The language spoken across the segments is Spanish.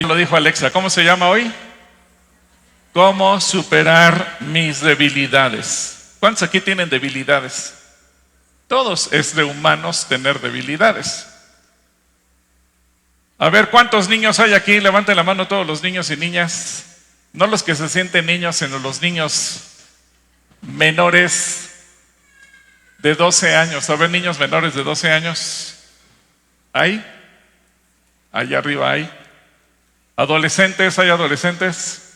Lo dijo Alexa, ¿cómo se llama hoy? ¿Cómo superar mis debilidades? ¿Cuántos aquí tienen debilidades? Todos es de humanos tener debilidades. A ver, ¿cuántos niños hay aquí? Levanten la mano todos los niños y niñas. No los que se sienten niños, sino los niños menores de 12 años. A ver, niños menores de 12 años. ¿Hay? Allá arriba hay. ¿Adolescentes? ¿Hay adolescentes?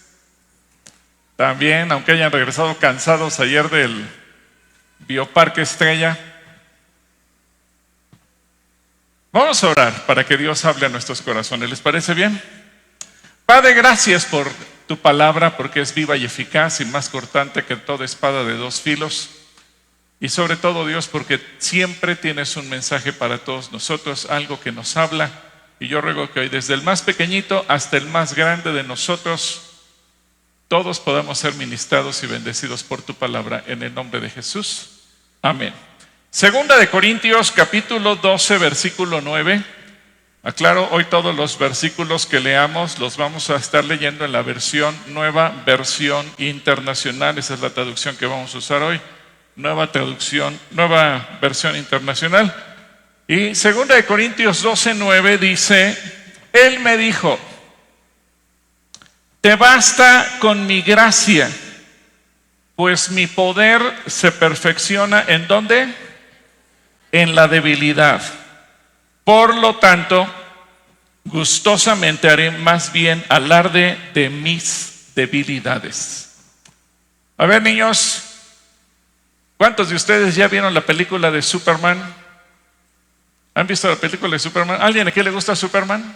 También, aunque hayan regresado cansados ayer del Bioparque Estrella. Vamos a orar para que Dios hable a nuestros corazones. ¿Les parece bien? Padre, gracias por tu palabra, porque es viva y eficaz y más cortante que toda espada de dos filos. Y sobre todo, Dios, porque siempre tienes un mensaje para todos nosotros, algo que nos habla. Y yo ruego que hoy, desde el más pequeñito hasta el más grande de nosotros, todos podamos ser ministrados y bendecidos por tu palabra, en el nombre de Jesús. Amén. Segunda de Corintios, capítulo 12, versículo 9. Aclaro, hoy todos los versículos que leamos los vamos a estar leyendo en la nueva versión internacional. Esa es la traducción que vamos a usar hoy. Nueva versión internacional. Y segunda de Corintios 12, 9 dice: Él me dijo, te basta con mi gracia, pues mi poder se perfecciona ¿en dónde? En la debilidad. Por lo tanto, gustosamente haré más bien alarde de mis debilidades. A ver, niños, ¿cuántos de ustedes ya vieron la película de Superman? ¿Han visto la película de Superman? ¿Alguien aquí le gusta Superman?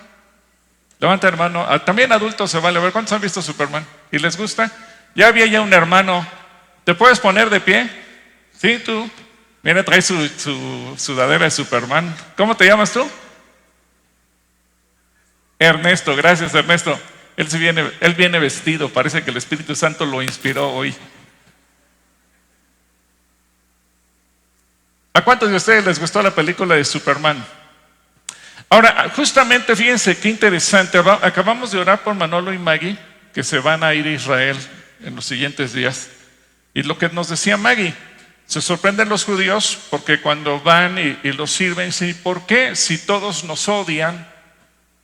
Levanta hermano. También adultos se vale. A ver, ¿cuántos han visto Superman? ¿Y les gusta? Ya había ya un hermano. ¿Te puedes poner de pie? Sí, tú. Mira, trae su sudadera de Superman. ¿Cómo te llamas tú? Ernesto, gracias Ernesto. Él viene vestido, parece que el Espíritu Santo lo inspiró hoy. ¿A cuántos de ustedes les gustó la película de Superman? Ahora, justamente fíjense qué interesante. Acabamos de orar por Manolo y Maggie, que se van a ir a Israel en los siguientes días. Y lo que nos decía Maggie, se sorprenden los judíos porque cuando van y los sirven, dicen, ¿por qué si todos nos odian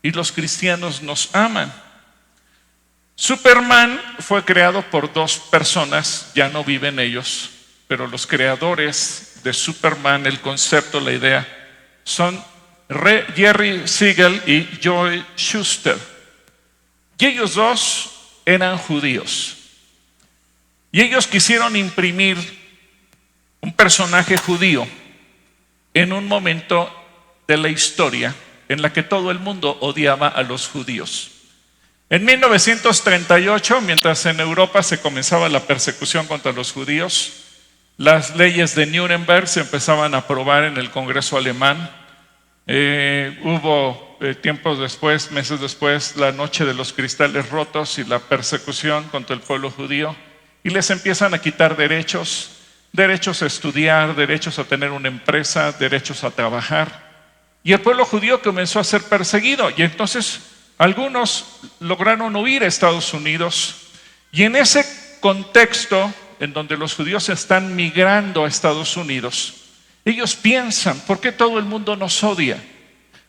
y los cristianos nos aman? Superman fue creado por dos personas, ya no viven ellos, pero los creadores de Superman, el concepto, la idea, son Jerry Siegel y Joe Shuster. Y ellos dos eran judíos. Y ellos quisieron imprimir un personaje judío en un momento de la historia en la que todo el mundo odiaba a los judíos. En 1938, mientras en Europa se comenzaba la persecución contra los judíos, las leyes de Nuremberg se empezaban a aprobar en el Congreso alemán. Hubo tiempos después, meses después, la noche de los cristales rotos y la persecución contra el pueblo judío, y les empiezan a quitar derechos a estudiar, derechos a tener una empresa, derechos a trabajar. Y el pueblo judío comenzó a ser perseguido, y entonces algunos lograron huir a Estados Unidos. Y en ese contexto, en donde los judíos están migrando a Estados Unidos, ellos piensan, ¿por qué todo el mundo nos odia?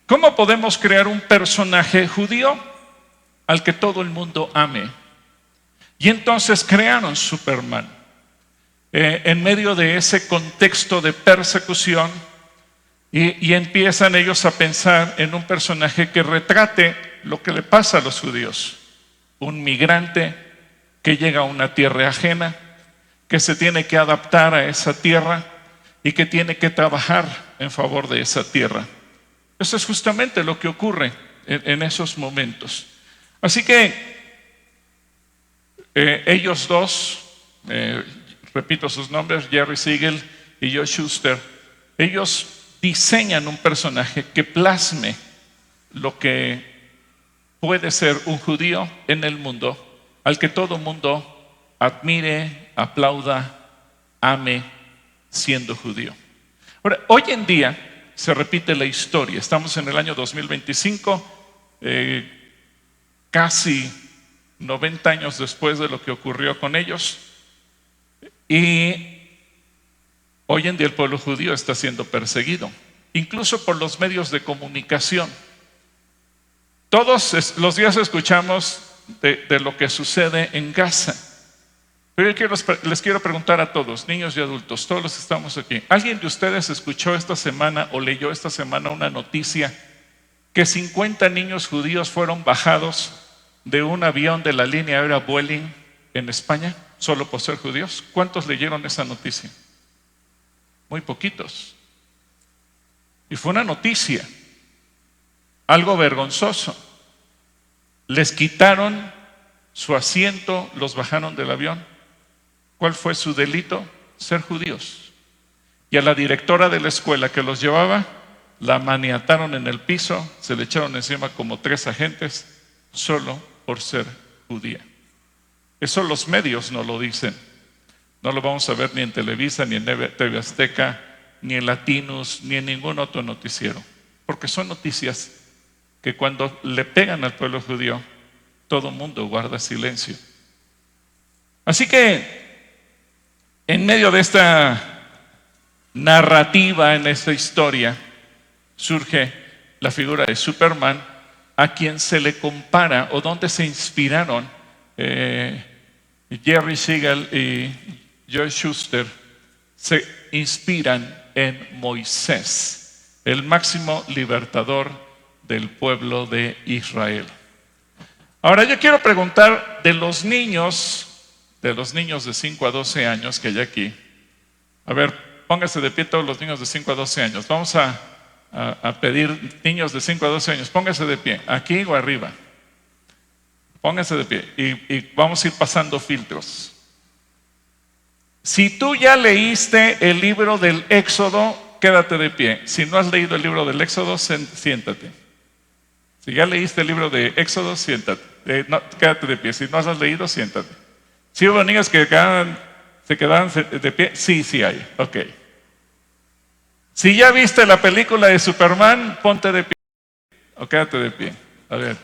¿Cómo podemos crear un personaje judío al que todo el mundo ame? Y entonces crearon Superman. En medio de ese contexto de persecución, y empiezan ellos a pensar en un personaje que retrate lo que le pasa a los judíos. Un migrante que llega a una tierra ajena, que se tiene que adaptar a esa tierra y que tiene que trabajar en favor de esa tierra. Eso es justamente lo que ocurre en esos momentos. Así que ellos dos, repito sus nombres, Jerry Siegel y Joe Shuster, ellos diseñan un personaje que plasme lo que puede ser un judío en el mundo, al que todo mundo admire, aplauda, ame, siendo judío. Ahora, hoy en día se repite la historia. Estamos en el año 2025. casi 90 años después de lo que ocurrió con ellos. Y hoy en día el pueblo judío está siendo perseguido, incluso por los medios de comunicación. Todos los días escuchamos de lo que sucede en Gaza. Pero yo les quiero preguntar a todos, niños y adultos, todos los que estamos aquí, ¿alguien de ustedes escuchó esta semana o leyó esta semana una noticia que 50 niños judíos fueron bajados de un avión de la línea aérea Vueling en España, solo por ser judíos? ¿Cuántos leyeron esa noticia? Muy poquitos. Y fue una noticia, algo vergonzoso. Les quitaron su asiento, los bajaron del avión. ¿Cuál fue su delito? Ser judíos. Y a la directora de la escuela que los llevaba, la maniataron en el piso, se le echaron encima como 3 agentes, solo por ser judía. Eso los medios no lo dicen. No lo vamos a ver ni en Televisa, ni en TV Azteca, ni en Latinus, ni en ningún otro noticiero. Porque son noticias que cuando le pegan al pueblo judío, todo el mundo guarda silencio. Así que, en medio de esta narrativa, en esta historia, surge la figura de Superman, a quien se le compara, o donde se inspiraron Jerry Siegel y Joe Shuster, se inspiran en Moisés, el máximo libertador del pueblo de Israel. Ahora yo quiero preguntar de los niños de 5 a 12 años que hay aquí. A ver, pónganse de pie todos los niños de 5 a 12 años. Vamos a pedir niños de 5 a 12 años, pónganse de pie, aquí o arriba. Pónganse de pie y vamos a ir pasando filtros. Si tú ya leíste el libro del Éxodo, quédate de pie. Si no has leído el libro del Éxodo, siéntate. Si ya leíste el libro de Éxodo, siéntate. No, quédate de pie. Si no has leído, siéntate. Si hubo niños que se quedaban de pie, sí hay. Ok. Si ya viste la película de Superman, ponte de pie o quédate de pie. A ver.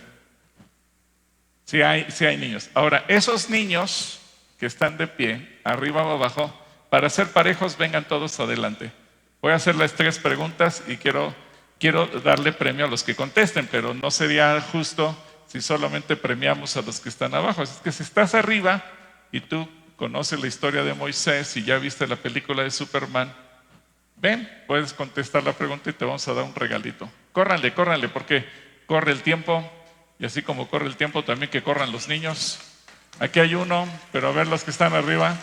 Si hay niños. Ahora, esos niños que están de pie, arriba o abajo, para ser parejos, vengan todos adelante. Voy a hacerles 3 preguntas y quiero darle premio a los que contesten, pero no sería justo si solamente premiamos a los que están abajo. Es que si estás arriba y tú conoces la historia de Moisés y ya viste la película de Superman, ven, puedes contestar la pregunta y te vamos a dar un regalito. Córranle, porque corre el tiempo, y así como corre el tiempo, también que corran los niños. Aquí hay uno, pero a ver los que están arriba.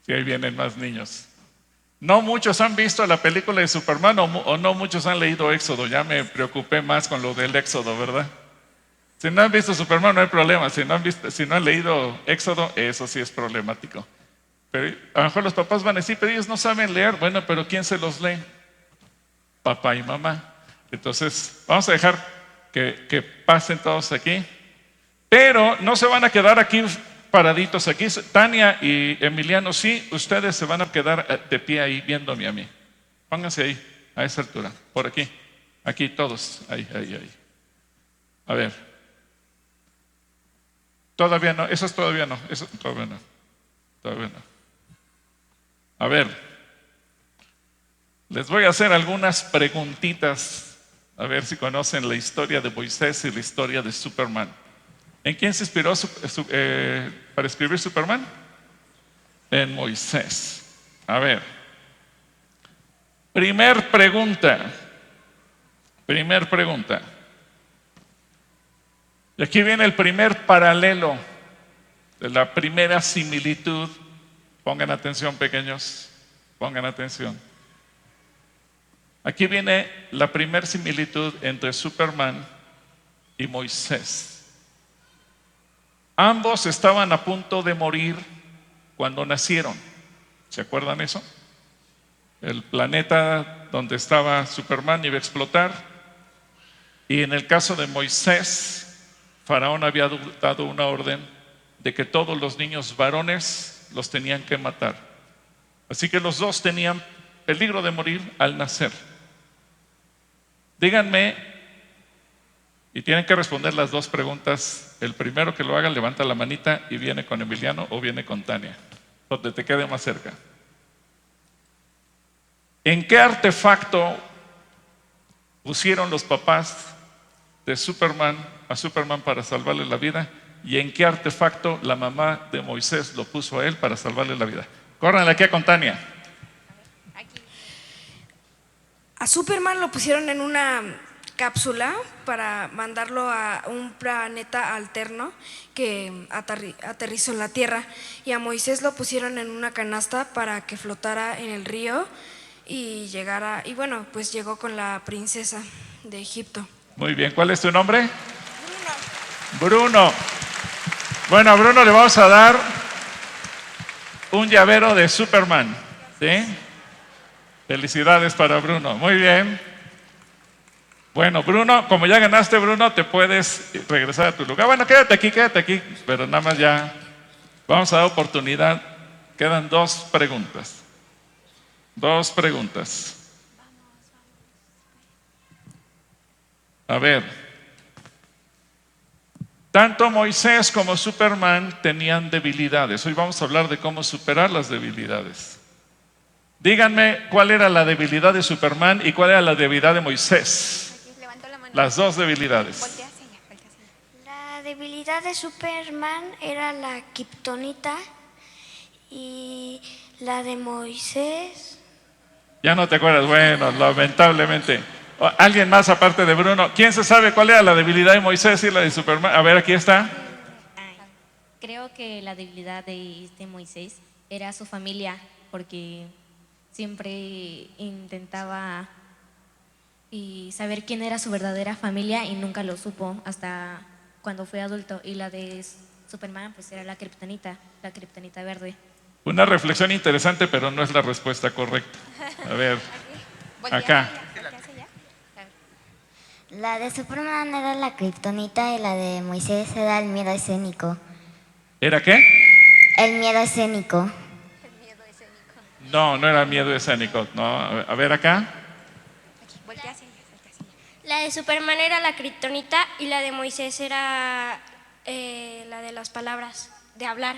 Sí, ahí vienen más niños. No muchos han visto la película de Superman o no muchos han leído Éxodo. Ya me preocupé más con lo del Éxodo, ¿verdad? Si no han visto Superman no hay problema. Si no han leído Éxodo, eso sí es problemático. Pero a lo mejor los papás van a decir, pero ellos no saben leer. Bueno, pero ¿quién se los lee? Papá y mamá. Entonces, vamos a dejar que pasen todos aquí. Pero no se van a quedar aquí paraditos aquí. Tania y Emiliano, sí, ustedes se van a quedar de pie ahí viéndome a mí. Pónganse ahí, a esa altura, por aquí. Aquí todos, ahí. A ver. Todavía no, eso todavía no. A ver, les voy a hacer algunas preguntitas, a ver si conocen la historia de Moisés y la historia de Superman. ¿En quién se inspiró para escribir Superman? En Moisés. A ver, primer pregunta. Y aquí viene el primer paralelo de la primera similitud. Pongan atención, pequeños, pongan atención. Aquí viene la primera similitud entre Superman y Moisés. Ambos estaban a punto de morir cuando nacieron. ¿Se acuerdan eso? El planeta donde estaba Superman iba a explotar. Y en el caso de Moisés, Faraón había dado una orden de que todos los niños varones los tenían que matar. Así que los dos tenían peligro de morir al nacer. Díganme, y tienen que responder las dos preguntas. El primero que lo haga levanta la manita y viene con Emiliano o viene con Tania, donde te quede más cerca. ¿En qué artefacto pusieron los papás de Superman a Superman para salvarle la vida? ¿Y en qué artefacto la mamá de Moisés lo puso a él para salvarle la vida? Córranle aquí con Tania. A Superman lo pusieron en una cápsula para mandarlo a un planeta alterno que aterrizó en la Tierra, y a Moisés lo pusieron en una canasta para que flotara en el río y llegara, y bueno, pues llegó con la princesa de Egipto. Muy bien, ¿cuál es tu nombre? Bruno. Bueno, a Bruno le vamos a dar un llavero de Superman, ¿sí? Felicidades para Bruno, muy bien. Bueno, Bruno, como ya ganaste, Bruno, te puedes regresar a tu lugar. Bueno, quédate aquí, pero nada más ya vamos a dar oportunidad. Quedan dos preguntas. A ver, tanto Moisés como Superman tenían debilidades. Hoy vamos a hablar de cómo superar las debilidades. Díganme cuál era la debilidad de Superman y cuál era la debilidad de Moisés. Las dos debilidades. La debilidad de Superman era la kriptonita, y la de Moisés. Ya no te acuerdas. Bueno, lamentablemente. ¿Alguien más aparte de Bruno? ¿Quién se sabe cuál era la debilidad de Moisés y la de Superman? A ver, aquí está. Creo que la debilidad de Moisés era su familia, porque siempre intentaba saber quién era su verdadera familia y nunca lo supo hasta cuando fue adulto. Y la de Superman pues era la kriptonita verde. Una reflexión interesante, pero no es la respuesta correcta. A ver, acá. La de Superman era la kriptonita y la de Moisés era el miedo escénico. ¿Era qué? El miedo escénico. No, no era miedo escénico. No, a ver acá. La de Superman era la kriptonita y la de Moisés era la de las palabras, de hablar.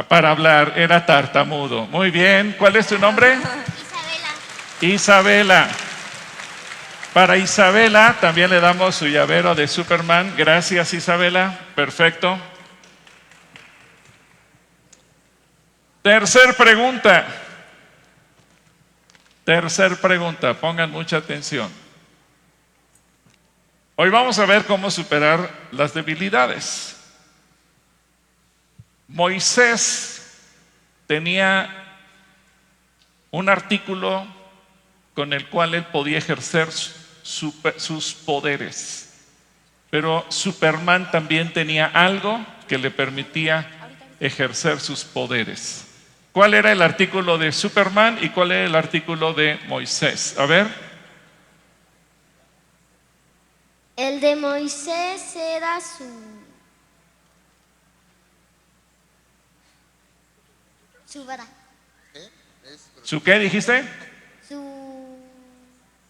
Para hablar, era tartamudo. Muy bien, ¿cuál es tu nombre? Isabela. Para Isabela también le damos su llavero de Superman. Gracias, Isabela. Perfecto. Tercer pregunta, pongan mucha atención. Hoy vamos a ver cómo superar las debilidades. Moisés tenía un artículo con el cual él podía ejercer sus poderes, pero Superman también tenía algo que le permitía ejercer sus poderes. ¿Cuál era el artículo de Superman y cuál era el artículo de Moisés? A ver. El de Moisés era su vara. ¿Su qué dijiste?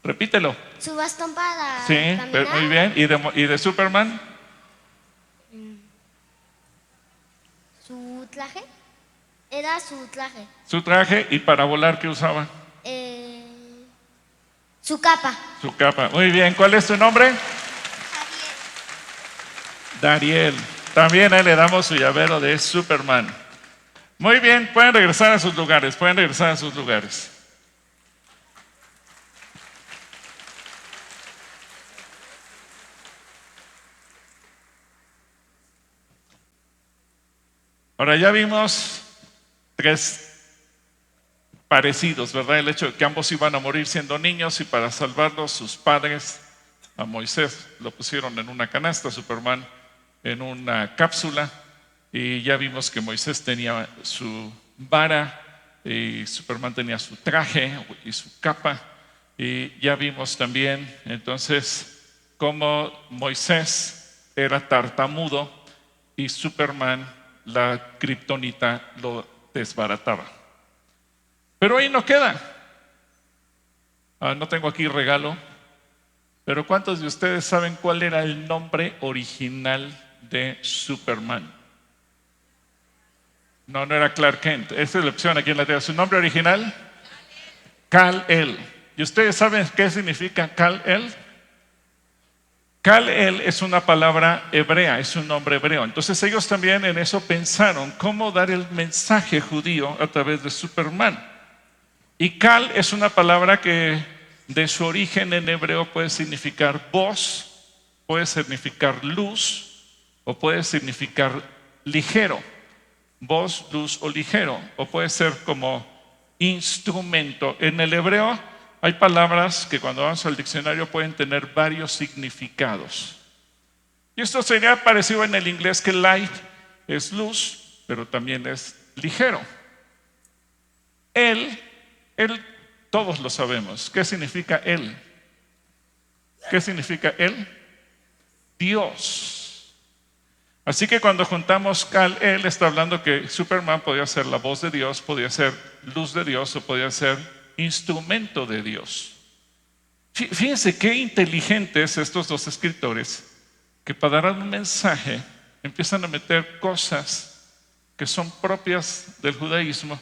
Repítelo. Su bastón para Sí, caminar. muy bien. ¿Y de Superman? Su traje. Era su traje. Su traje. ¿Y para volar qué usaba? Su capa. Su capa. Muy bien. ¿Cuál es tu nombre? Dariel. También a él le damos su llavero de Superman. Muy bien. Pueden regresar a sus lugares. Ahora ya vimos tres parecidos, ¿verdad? El hecho de que ambos iban a morir siendo niños y para salvarlos sus padres, a Moisés lo pusieron en una canasta, Superman en una cápsula, y ya vimos que Moisés tenía su vara y Superman tenía su traje y su capa, y ya vimos también entonces cómo Moisés era tartamudo y Superman, la kriptonita, lo desbarataba. Pero ahí no queda. No tengo aquí regalo, Pero ¿cuántos de ustedes saben cuál era el nombre original de Superman? No, no era Clark Kent. Esta es la opción aquí en la tierra. ¿Su nombre original? Kal-El. ¿Y ustedes saben qué significa Kal-El? Kal-El es una palabra hebrea, es un nombre hebreo. Entonces ellos también en eso pensaron cómo dar el mensaje judío a través de Superman. Y Kal es una palabra que de su origen en hebreo puede significar voz, puede significar luz o puede significar ligero. Voz, luz o ligero, o puede ser como instrumento. En el hebreo hay palabras que cuando vamos al diccionario pueden tener varios significados. Y esto sería parecido en el inglés, que light es luz, pero también es ligero. Él, todos lo sabemos. ¿Qué significa él? ¿Qué significa él? Dios. Así que cuando juntamos Kal-El, está hablando que Superman podía ser la voz de Dios, podía ser luz de Dios o podía ser instrumento de Dios. Fíjense qué inteligentes estos dos escritores, que para dar un mensaje empiezan a meter cosas que son propias del judaísmo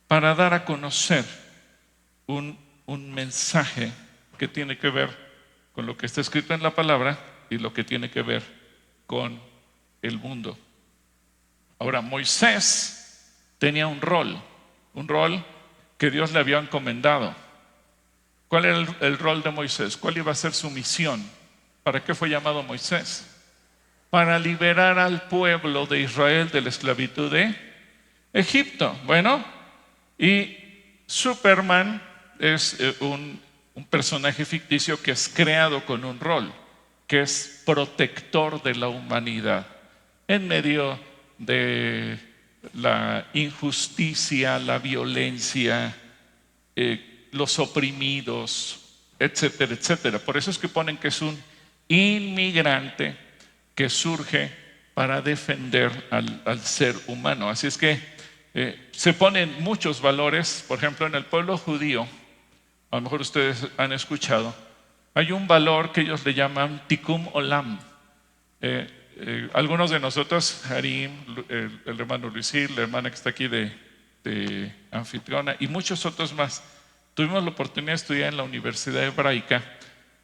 para dar a conocer un mensaje que tiene que ver con lo que está escrito en la palabra y lo que tiene que ver con el mundo. Ahora, Moisés tenía un rol que Dios le había encomendado. ¿Cuál era el rol de Moisés? ¿Cuál iba a ser su misión? ¿Para qué fue llamado Moisés? Para liberar al pueblo de Israel de la esclavitud de Egipto. Bueno, y Superman es un personaje ficticio que es creado con un rol, que es protector de la humanidad en medio de la injusticia, la violencia, los oprimidos, etcétera, etcétera. Por eso es que ponen que es un inmigrante que surge para defender al ser humano. Así es que se ponen muchos valores. Por ejemplo, en el pueblo judío, a lo mejor ustedes han escuchado, hay un valor que ellos le llaman Tikkun Olam. Algunos de nosotros, Harim, el hermano Luisil, la hermana que está aquí de anfitriona, y muchos otros más, tuvimos la oportunidad de estudiar en la Universidad Hebraica.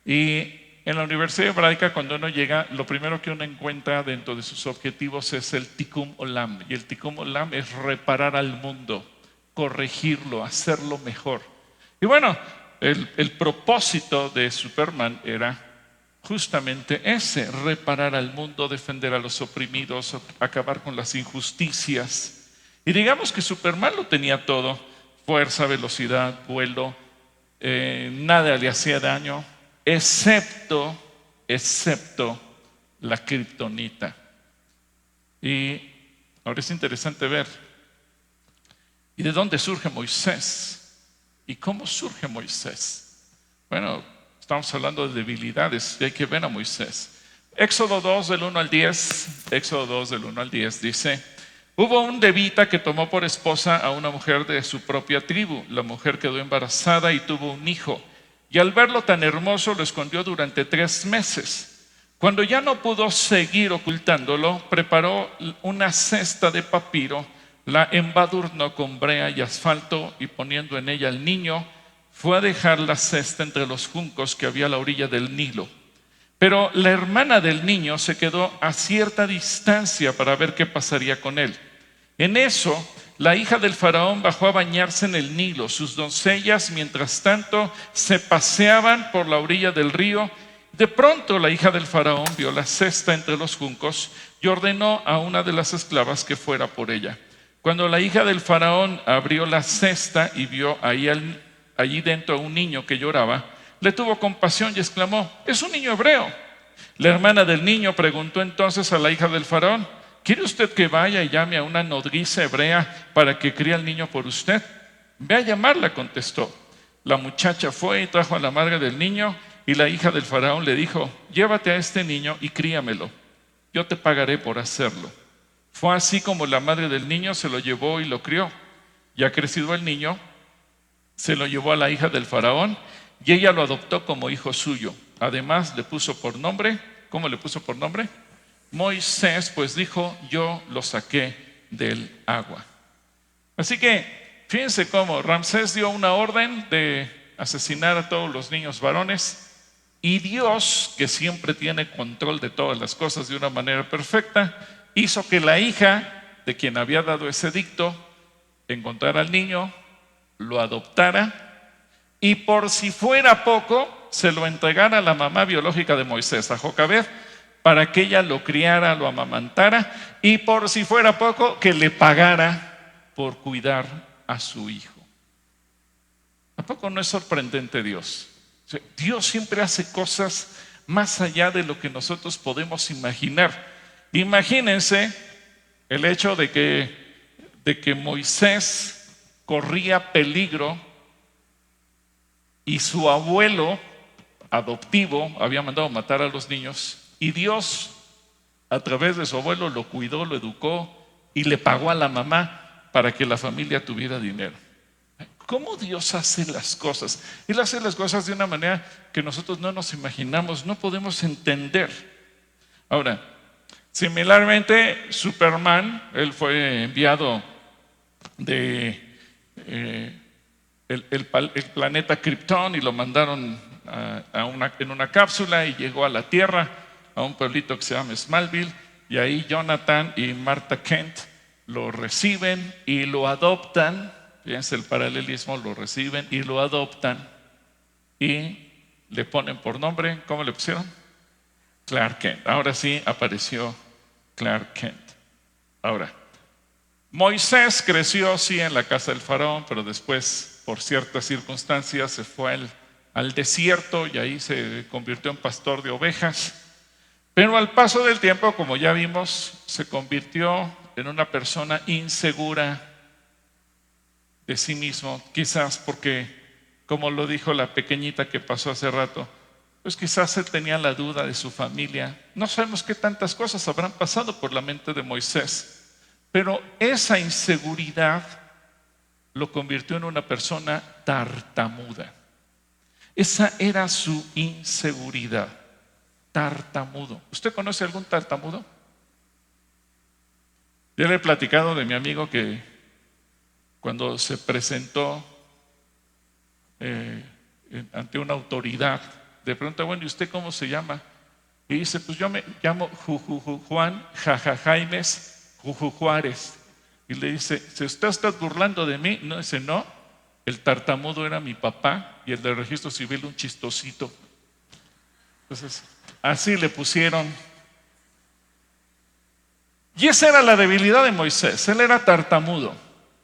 Y en la Universidad Hebraica, cuando uno llega, lo primero que uno encuentra dentro de sus objetivos es el Tikkun Olam. Y el Tikkun Olam es reparar al mundo, corregirlo, hacerlo mejor. Y bueno, el propósito de Superman era justamente ese: reparar al mundo, defender a los oprimidos, acabar con las injusticias. Y digamos que Superman lo tenía todo: fuerza, velocidad, vuelo, nada le hacía daño, excepto la kriptonita. Y ahora es interesante ver, ¿y de dónde surge Moisés? ¿Y cómo surge Moisés? Bueno, estamos hablando de debilidades y hay que ver a Moisés. Éxodo 2 del 1 al 10, Éxodo 2 del 1 al 10 dice: hubo un levita que tomó por esposa a una mujer de su propia tribu. La mujer quedó embarazada y tuvo un hijo, y al verlo tan hermoso lo escondió durante 3 meses. Cuando ya no pudo seguir ocultándolo, preparó una cesta de papiro, la embadurnó con brea y asfalto, y poniendo en ella al niño, fue a dejar la cesta entre los juncos que había a la orilla del Nilo. Pero la hermana del niño se quedó a cierta distancia para ver qué pasaría con él. En eso, la hija del faraón bajó a bañarse en el Nilo. Sus doncellas, mientras tanto, se paseaban por la orilla del río. De pronto, la hija del faraón vio la cesta entre los juncos y ordenó a una de las esclavas que fuera por ella. Cuando la hija del faraón abrió la cesta y vio allí dentro a un niño que lloraba, le tuvo compasión y exclamó: es un niño hebreo. La hermana del niño preguntó entonces a la hija del faraón: ¿quiere usted que vaya y llame a una nodriza hebrea para que críe al niño por usted? Ve a llamarla, contestó. La muchacha fue y trajo a la madre del niño, y la hija del faraón le dijo: llévate a este niño y críamelo, yo te pagaré por hacerlo. Fue así como la madre del niño se lo llevó y lo crió. Ya crecido el niño, se lo llevó a la hija del faraón y ella lo adoptó como hijo suyo. además le puso por nombre. ¿Cómo le puso por nombre? Moisés, pues dijo, yo lo saqué del agua. Así que fíjense cómo Ramsés dio una orden de asesinar a todos los niños varones, y Dios, que siempre tiene control de todas las cosas de una manera perfecta, hizo que la hija de quien había dado ese edicto encontrara al niño, lo adoptara, y por si fuera poco, se lo entregara a la mamá biológica de Moisés, a Jocabed, para que ella lo criara, lo amamantara, y por si fuera poco, que le pagara por cuidar a su hijo. ¿A poco no es sorprendente Dios? O sea, Dios siempre hace cosas más allá de lo que nosotros podemos imaginar. Imagínense el hecho de que Moisés corría peligro y su abuelo adoptivo había mandado matar a los niños, y Dios a través de su abuelo lo cuidó, lo educó y le pagó a la mamá para que la familia tuviera dinero. ¿Cómo Dios hace las cosas? Él hace las cosas de una manera que nosotros no nos imaginamos, no podemos entender. Ahora, similarmente, Superman, él fue enviado de el planeta Krypton, y lo mandaron en una cápsula, y llegó a la Tierra, a un pueblito que se llama Smallville, y ahí Jonathan y Martha Kent lo reciben y lo adoptan. Fíjense el paralelismo, lo reciben y lo adoptan y le ponen por nombre. ¿Cómo le pusieron? Clark Kent. Ahora sí apareció Clark Kent. Ahora, Moisés creció sí en la casa del faraón, pero después por ciertas circunstancias se fue al desierto, y ahí se convirtió en pastor de ovejas. Pero al paso del tiempo, como ya vimos, se convirtió en una persona insegura de sí mismo, quizás porque, como lo dijo la pequeñita que pasó hace rato, pues quizás él tenía la duda de su familia. No sabemos qué tantas cosas habrán pasado por la mente de Moisés, pero esa inseguridad lo convirtió en una persona tartamuda. Esa era su inseguridad, tartamudo. ¿Usted conoce algún tartamudo? Yo le he platicado de mi amigo que cuando se presentó ante una autoridad, de pronto, bueno, ¿y usted cómo se llama? Y dice, pues yo me llamo Juan Jaimes Juju Juárez. Y le dice, ¿se usted está burlando de mí? No, dice, no, el tartamudo era mi papá y el del registro civil un chistosito. Entonces, así le pusieron. Y esa era la debilidad de Moisés, él era tartamudo.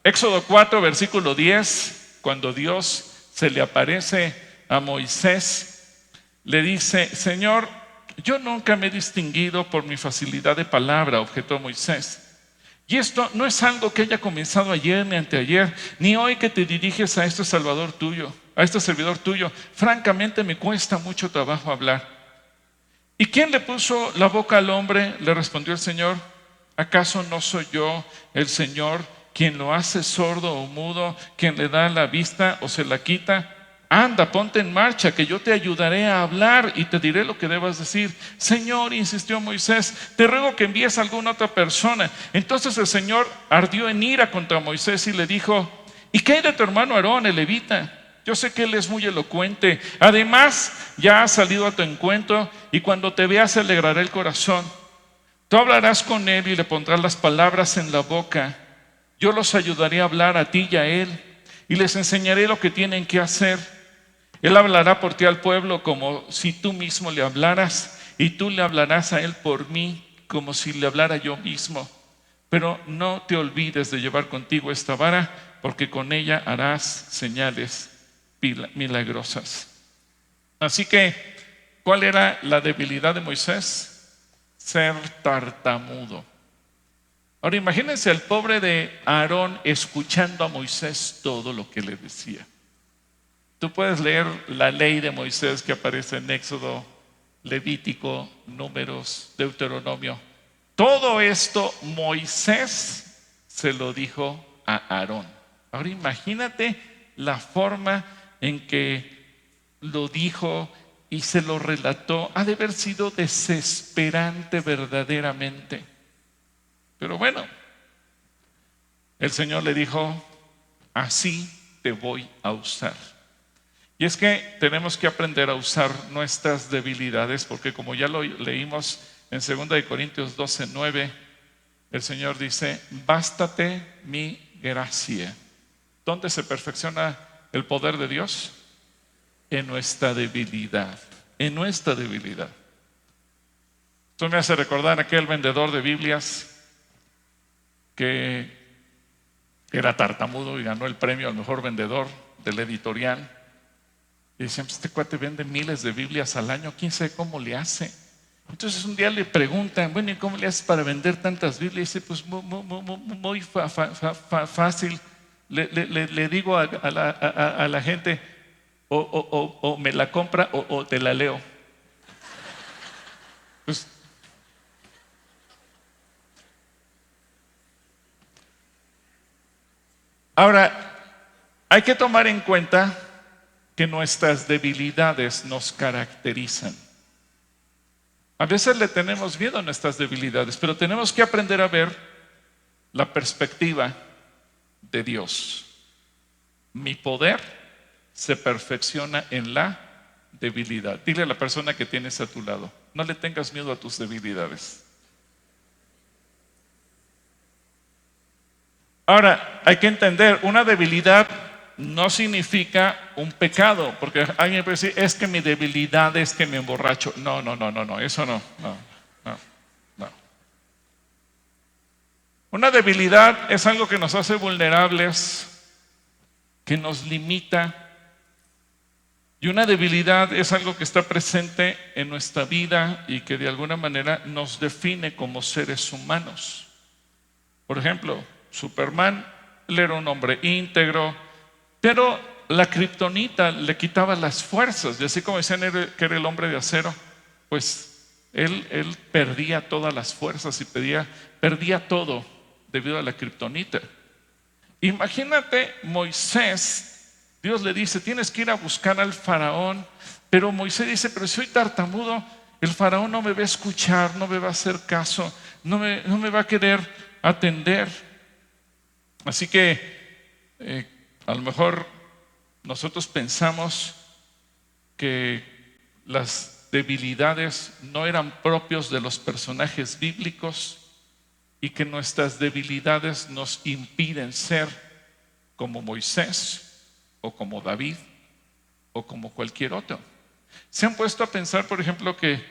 Éxodo 4, versículo 10, cuando Dios se le aparece a Moisés, le dice, Señor, yo nunca me he distinguido por mi facilidad de palabra, objetó Moisés. Y esto no es algo que haya comenzado ayer ni anteayer, ni hoy que te diriges a este Salvador tuyo, a este servidor tuyo. Francamente me cuesta mucho trabajo hablar. ¿Y quién le puso la boca al hombre? Le respondió el Señor. ¿Acaso no soy yo el Señor quien lo hace sordo o mudo, quien le da la vista o se la quita? Anda, ponte en marcha, que yo te ayudaré a hablar y te diré lo que debas decir. Señor, insistió Moisés, te ruego que envíes a alguna otra persona. Entonces el Señor ardió en ira contra Moisés y le dijo, ¿y qué hay de tu hermano Aarón, el levita? Yo sé que él es muy elocuente. Además, ya ha salido a tu encuentro y cuando te vea se alegrará el corazón. Tú hablarás con él y le pondrás las palabras en la boca. Yo los ayudaré a hablar a ti y a él y les enseñaré lo que tienen que hacer. Él hablará por ti al pueblo como si tú mismo le hablaras, y tú le hablarás a él por mí como si le hablara yo mismo. Pero no te olvides de llevar contigo esta vara, porque con ella harás señales milagrosas. Así que, ¿cuál era la debilidad de Moisés? Ser tartamudo. Ahora imagínense al pobre de Aarón escuchando a Moisés todo lo que le decía. Tú puedes leer la ley de Moisés que aparece en Éxodo, Levítico, Números, Deuteronomio. Todo esto Moisés se lo dijo a Aarón. Ahora imagínate la forma en que lo dijo y se lo relató. Ha de haber sido desesperante verdaderamente. Pero bueno, el Señor le dijo, así te voy a usar. Y es que tenemos que aprender a usar nuestras debilidades, porque como ya lo leímos en 2 Corintios 12:9, el Señor dice, bástate mi gracia. ¿Dónde se perfecciona el poder de Dios? En nuestra debilidad, en nuestra debilidad. Esto me hace recordar a aquel vendedor de Biblias que era tartamudo y ganó el premio al mejor vendedor del editorial. Y decían, este cuate vende miles de Biblias al año, quién sabe cómo le hace. Entonces un día le preguntan, bueno, ¿y cómo le haces para vender tantas Biblias? Y dice, pues muy fácil. Le digo a la gente, o me la compra o te la leo. Pues, ahora, hay que tomar en cuenta que nuestras debilidades nos caracterizan. A veces le tenemos miedo a nuestras debilidades, pero tenemos que aprender a ver la perspectiva de Dios. Mi poder se perfecciona en la debilidad. Dile a la persona que tienes a tu lado, no le tengas miedo a tus debilidades. Ahora, hay que entender, una debilidad no significa un pecado, porque alguien puede decir, es que mi debilidad es que me emborracho. No, eso no. Una debilidad es algo que nos hace vulnerables, que nos limita. Y una debilidad es algo que está presente en nuestra vida y que de alguna manera nos define como seres humanos. Por ejemplo, Superman, él era un hombre íntegro, pero la kriptonita le quitaba las fuerzas. Y así como decían que era el hombre de acero, pues él perdía todas las fuerzas y perdía todo debido a la kriptonita. Imagínate Moisés. Dios le dice, tienes que ir a buscar al faraón, pero Moisés dice, pero si soy tartamudo, el faraón no me va a escuchar, no me va a hacer caso, no me va a querer atender. Así que a lo mejor nosotros pensamos que las debilidades no eran propios de los personajes bíblicos y que nuestras debilidades nos impiden ser como Moisés, o como David, o como cualquier otro. ¿Se han puesto a pensar, por ejemplo, que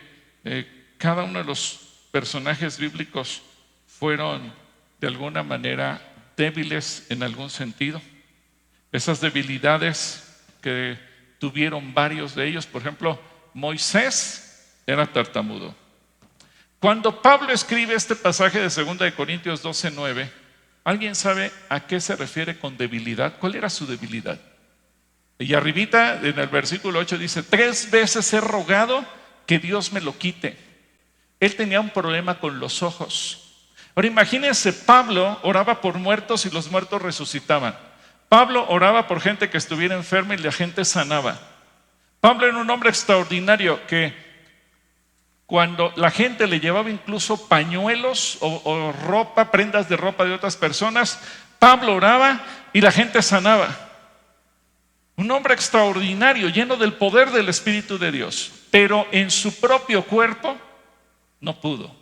cada uno de los personajes bíblicos fueron de alguna manera débiles en algún sentido? Esas debilidades que tuvieron varios de ellos, por ejemplo, Moisés era tartamudo. Cuando Pablo escribe este pasaje de 2 Corintios 12:9, ¿alguien sabe a qué se refiere con debilidad? ¿Cuál era su debilidad? Y arribita en el versículo 8 dice, 3 veces he rogado que Dios me lo quite. Él tenía un problema con los ojos. Ahora imagínense, Pablo oraba por muertos y los muertos resucitaban. Pablo oraba por gente que estuviera enferma y la gente sanaba. Pablo era un hombre extraordinario que cuando la gente le llevaba incluso pañuelos o ropa, prendas de ropa de otras personas, Pablo oraba y la gente sanaba. Un hombre extraordinario, lleno del poder del Espíritu de Dios, pero en su propio cuerpo no pudo.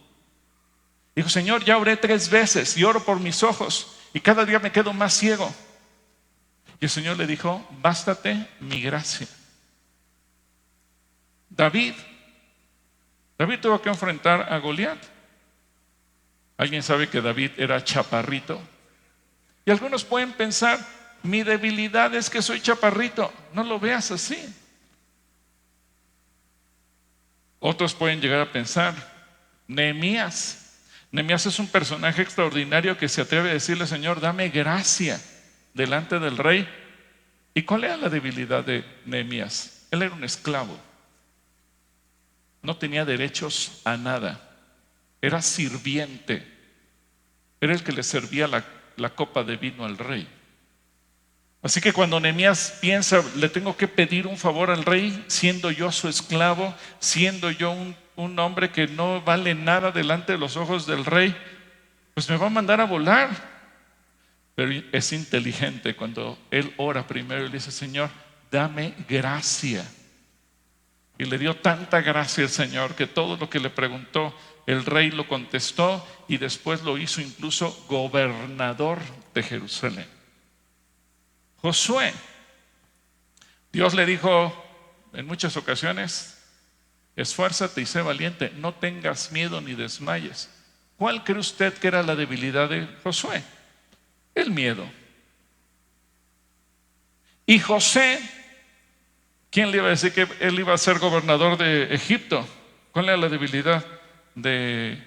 Dijo, Señor, ya oré 3 veces y oro por mis ojos y cada día me quedo más ciego. Y el Señor le dijo, bástate mi gracia. David tuvo que enfrentar a Goliat. ¿Alguien sabe que David era chaparrito? Y algunos pueden pensar, mi debilidad es que soy chaparrito. No lo veas así. Otros pueden llegar a pensar, Nehemías es un personaje extraordinario que se atreve a decirle, Señor, dame gracia delante del rey. ¿Y cuál era la debilidad de Nehemías? Él era un esclavo. No tenía derechos a nada. Era sirviente. Era el que le servía la copa de vino al rey. Así que cuando Nehemías piensa, le tengo que pedir un favor al rey, siendo yo su esclavo, siendo yo un hombre que no vale nada delante de los ojos del rey, pues me va a mandar a volar. Pero es inteligente cuando él ora primero y le dice: Señor, dame gracia. Y le dio tanta gracia al Señor que todo lo que le preguntó, el rey lo contestó y después lo hizo incluso gobernador de Jerusalén. Josué, Dios le dijo en muchas ocasiones: esfuérzate y sé valiente, no tengas miedo ni desmayes. ¿Cuál cree usted que era la debilidad de Josué? El miedo. Y José, ¿quién le iba a decir que él iba a ser gobernador de Egipto? ¿Cuál era la debilidad de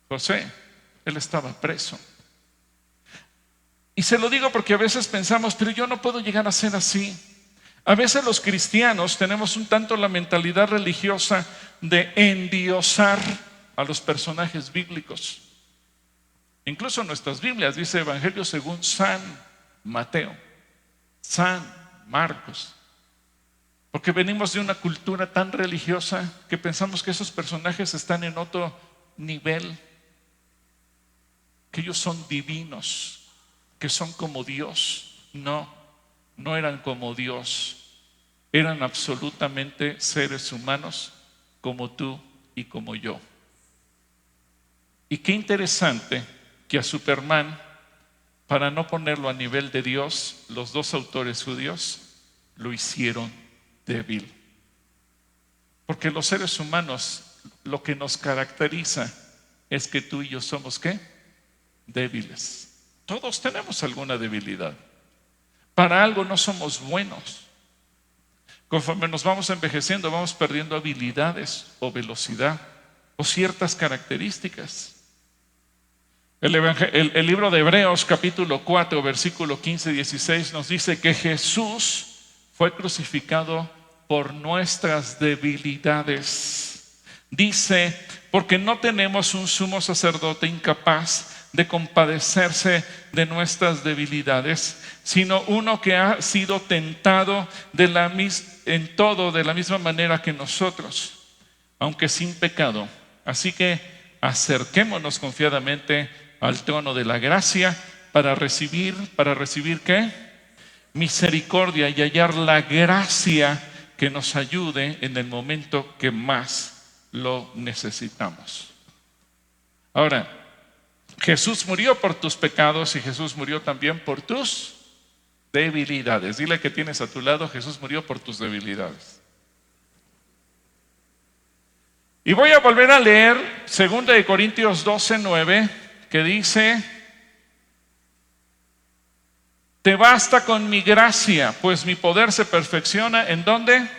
José? Él estaba preso. Y se lo digo porque a veces pensamos, pero yo no puedo llegar a ser así. A veces los cristianos tenemos un tanto la mentalidad religiosa de endiosar a los personajes bíblicos. Incluso en nuestras Biblias dice Evangelio según San Mateo, San Marcos. Porque venimos de una cultura tan religiosa que pensamos que esos personajes están en otro nivel, que ellos son divinos, que son como Dios. No, no eran como Dios, eran absolutamente seres humanos como tú y como yo. Y qué interesante que a Superman, para no ponerlo a nivel de Dios, los dos autores judíos lo hicieron débil. Porque los seres humanos, lo que nos caracteriza es que tú y yo somos ¿qué? Débiles. Todos tenemos alguna debilidad. Para algo no somos buenos. Conforme nos vamos envejeciendo, vamos perdiendo habilidades o velocidad o ciertas características. El libro de Hebreos capítulo 4 versículo 15 y 16 nos dice que Jesús fue crucificado por nuestras debilidades. Dice, porque no tenemos un sumo sacerdote incapaz de compadecerse de nuestras debilidades, sino uno que ha sido tentado en todo de la misma manera que nosotros, aunque sin pecado. Así que acerquémonos confiadamente al trono de la gracia para recibir ¿qué? Misericordia y hallar la gracia que nos ayude en el momento que más lo necesitamos. Ahora, Jesús murió por tus pecados y Jesús murió también por tus debilidades. Dile que tienes a tu lado: Jesús murió por tus debilidades. Y voy a volver a leer 2 de Corintios 12:9, que dice: te basta con mi gracia, pues mi poder se perfecciona ¿en dónde?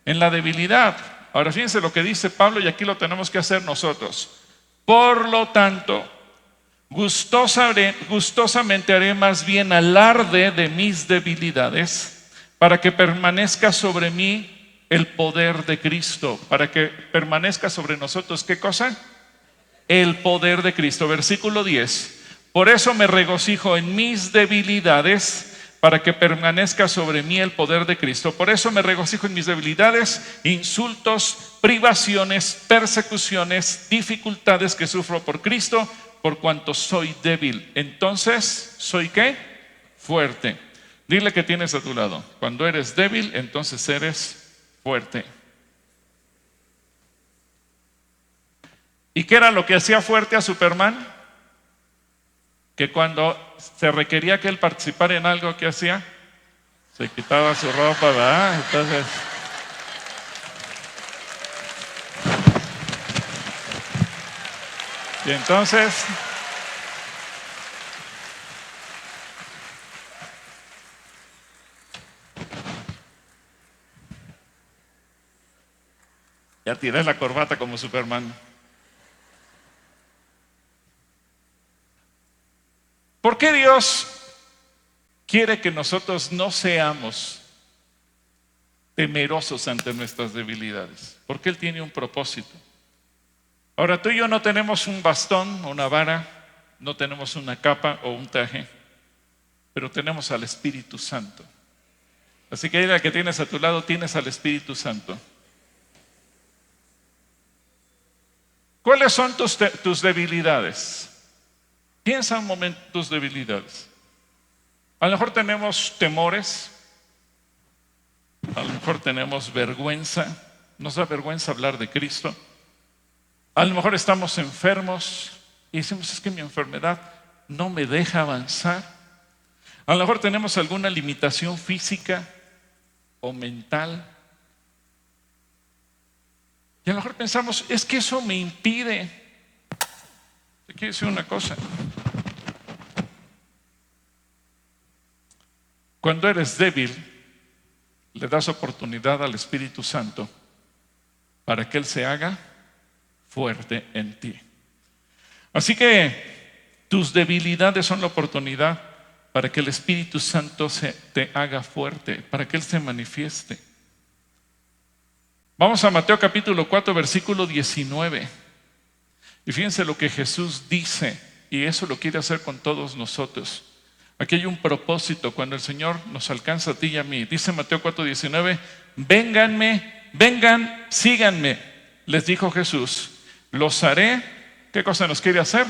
En la debilidad. Ahora fíjense lo que dice Pablo, y aquí lo tenemos que hacer nosotros. Por lo tanto, gustosamente haré más bien alarde de mis debilidades, para que permanezca sobre mí el poder de Cristo. Para que permanezca sobre nosotros, ¿qué cosa? El poder de Cristo. Versículo 10. Por eso me regocijo en mis debilidades, para que permanezca sobre mí el poder de Cristo. Por eso me regocijo en mis debilidades, insultos, privaciones, persecuciones, dificultades que sufro por Cristo, por cuanto soy débil. Entonces, ¿soy qué? Fuerte. Dile que tienes a tu lado: cuando eres débil, entonces eres fuerte. ¿Y qué era lo que hacía fuerte a Superman? Que cuando se requería que él participara en algo, ¿qué hacía? Se quitaba su ropa, ¿verdad? Entonces, y entonces ya tiré la corbata como Superman. ¿Por qué Dios quiere que nosotros no seamos temerosos ante nuestras debilidades? Porque Él tiene un propósito. Ahora, tú y yo no tenemos un bastón o una vara, no tenemos una capa o un traje. pero tenemos al Espíritu Santo. Así que la que tienes a tu lado, tienes al Espíritu Santo. ¿Cuáles son tus debilidades? Piensa un momento tus debilidades. A lo mejor tenemos temores, a lo mejor tenemos vergüenza, nos da vergüenza hablar de Cristo. A lo mejor estamos enfermos y decimos, es que mi enfermedad no me deja avanzar. A lo mejor tenemos alguna limitación física o mental. Y a lo mejor pensamos, es que eso me impide. Te quiero decir una cosa. Cuando eres débil, le das oportunidad al Espíritu Santo para que Él se haga fuerte en ti. Así que tus debilidades son la oportunidad para que el Espíritu Santo te haga fuerte, para que Él se manifieste. Vamos a Mateo capítulo 4, versículo 19. Y fíjense lo que Jesús dice, y eso lo quiere hacer con todos nosotros. Aquí hay un propósito cuando el Señor nos alcanza a ti y a mí. Dice Mateo 4, 19, vengan, síganme, les dijo Jesús. Los haré, ¿qué cosa nos quiere hacer?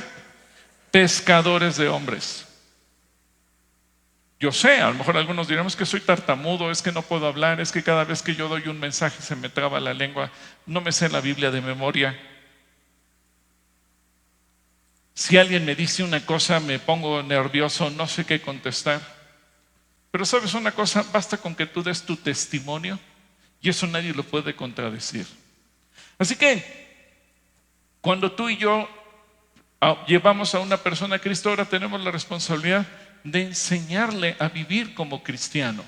Pescadores de hombres. Yo sé, a lo mejor algunos diremos que soy tartamudo, es que no puedo hablar, es que cada vez que yo doy un mensaje se me traba la lengua, no me sé la Biblia de memoria. Si alguien me dice una cosa me pongo nervioso, no sé qué contestar. Pero ¿sabes una cosa? Basta con que tú des tu testimonio y eso nadie lo puede contradecir. Así que cuando tú y yo llevamos a una persona a Cristo, ahora tenemos la responsabilidad de enseñarle a vivir como cristiano.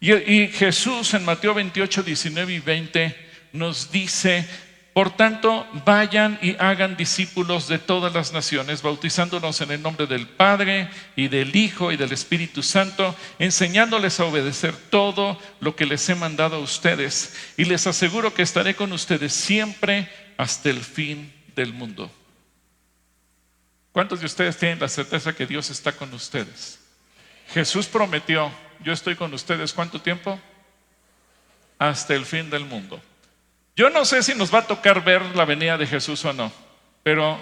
Y Jesús en Mateo 28, 19 y 20 nos dice: por tanto, vayan y hagan discípulos de todas las naciones, bautizándonos en el nombre del Padre y del Hijo y del Espíritu Santo, enseñándoles a obedecer todo lo que les he mandado a ustedes. Y les aseguro que estaré con ustedes siempre hasta el fin del mundo. ¿Cuántos de ustedes tienen la certeza que Dios está con ustedes? Jesús prometió, yo estoy con ustedes, ¿cuánto tiempo? Hasta el fin del mundo. Yo no sé si nos va a tocar ver la venida de Jesús o no, pero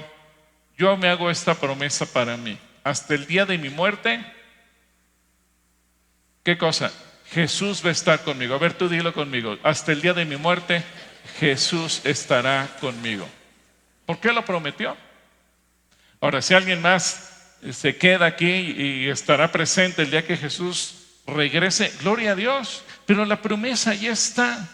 yo me hago esta promesa para mí. Hasta el día de mi muerte, ¿qué cosa? Jesús va a estar conmigo. A ver, tú dilo conmigo. Hasta el día de mi muerte, Jesús estará conmigo. ¿Por qué lo prometió? Ahora, si alguien más se queda aquí y estará presente el día que Jesús regrese, gloria a Dios, pero la promesa ya está.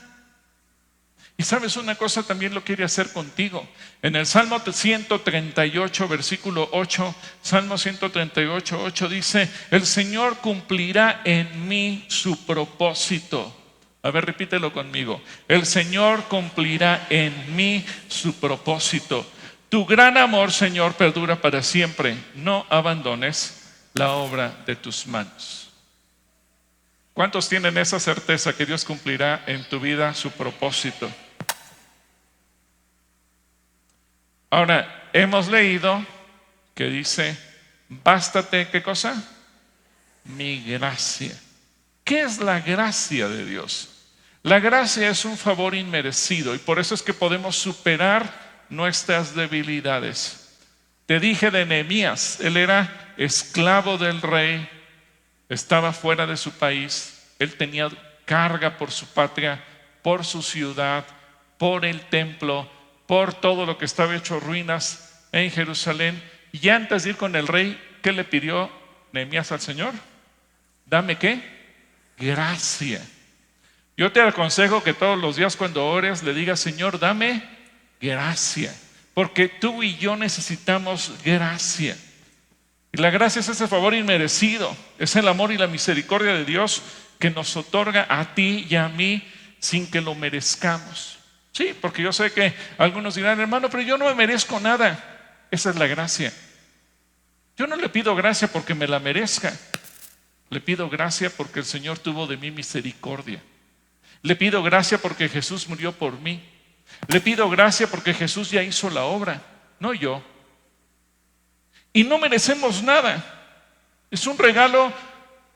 Y sabes una cosa, también lo quiere hacer contigo. En el Salmo 138, versículo 8, Salmo 138, 8 dice: el Señor cumplirá en mí su propósito. A ver, repítelo conmigo. El Señor cumplirá en mí su propósito. Tu gran amor, Señor, perdura para siempre. No abandones la obra de tus manos. ¿Cuántos tienen esa certeza que Dios cumplirá en tu vida su propósito? Ahora, hemos leído que dice: bástate, ¿qué cosa? Mi gracia. ¿Qué es la gracia de Dios? La gracia es un favor inmerecido y por eso es que podemos superar nuestras debilidades. Te dije de Nehemías, él era esclavo del rey, estaba fuera de su país, él tenía carga por su patria, por su ciudad, por el templo, por todo lo que estaba hecho ruinas en Jerusalén. Y antes de ir con el rey, ¿qué le pidió Nehemías al Señor? Dame ¿qué? Gracia. Yo te aconsejo que todos los días cuando ores le digas: Señor, dame gracia, porque tú y yo necesitamos gracia. Y la gracia es ese favor inmerecido, es el amor y la misericordia de Dios que nos otorga a ti y a mí sin que lo merezcamos. Sí, porque yo sé que algunos dirán: hermano, pero yo no me merezco nada. Esa es la gracia. Yo no le pido gracia porque me la merezca. Le pido gracia porque el Señor tuvo de mí misericordia. Le pido gracia porque Jesús murió por mí. Le pido gracia porque Jesús ya hizo la obra, no yo. Y no merecemos nada. Es un regalo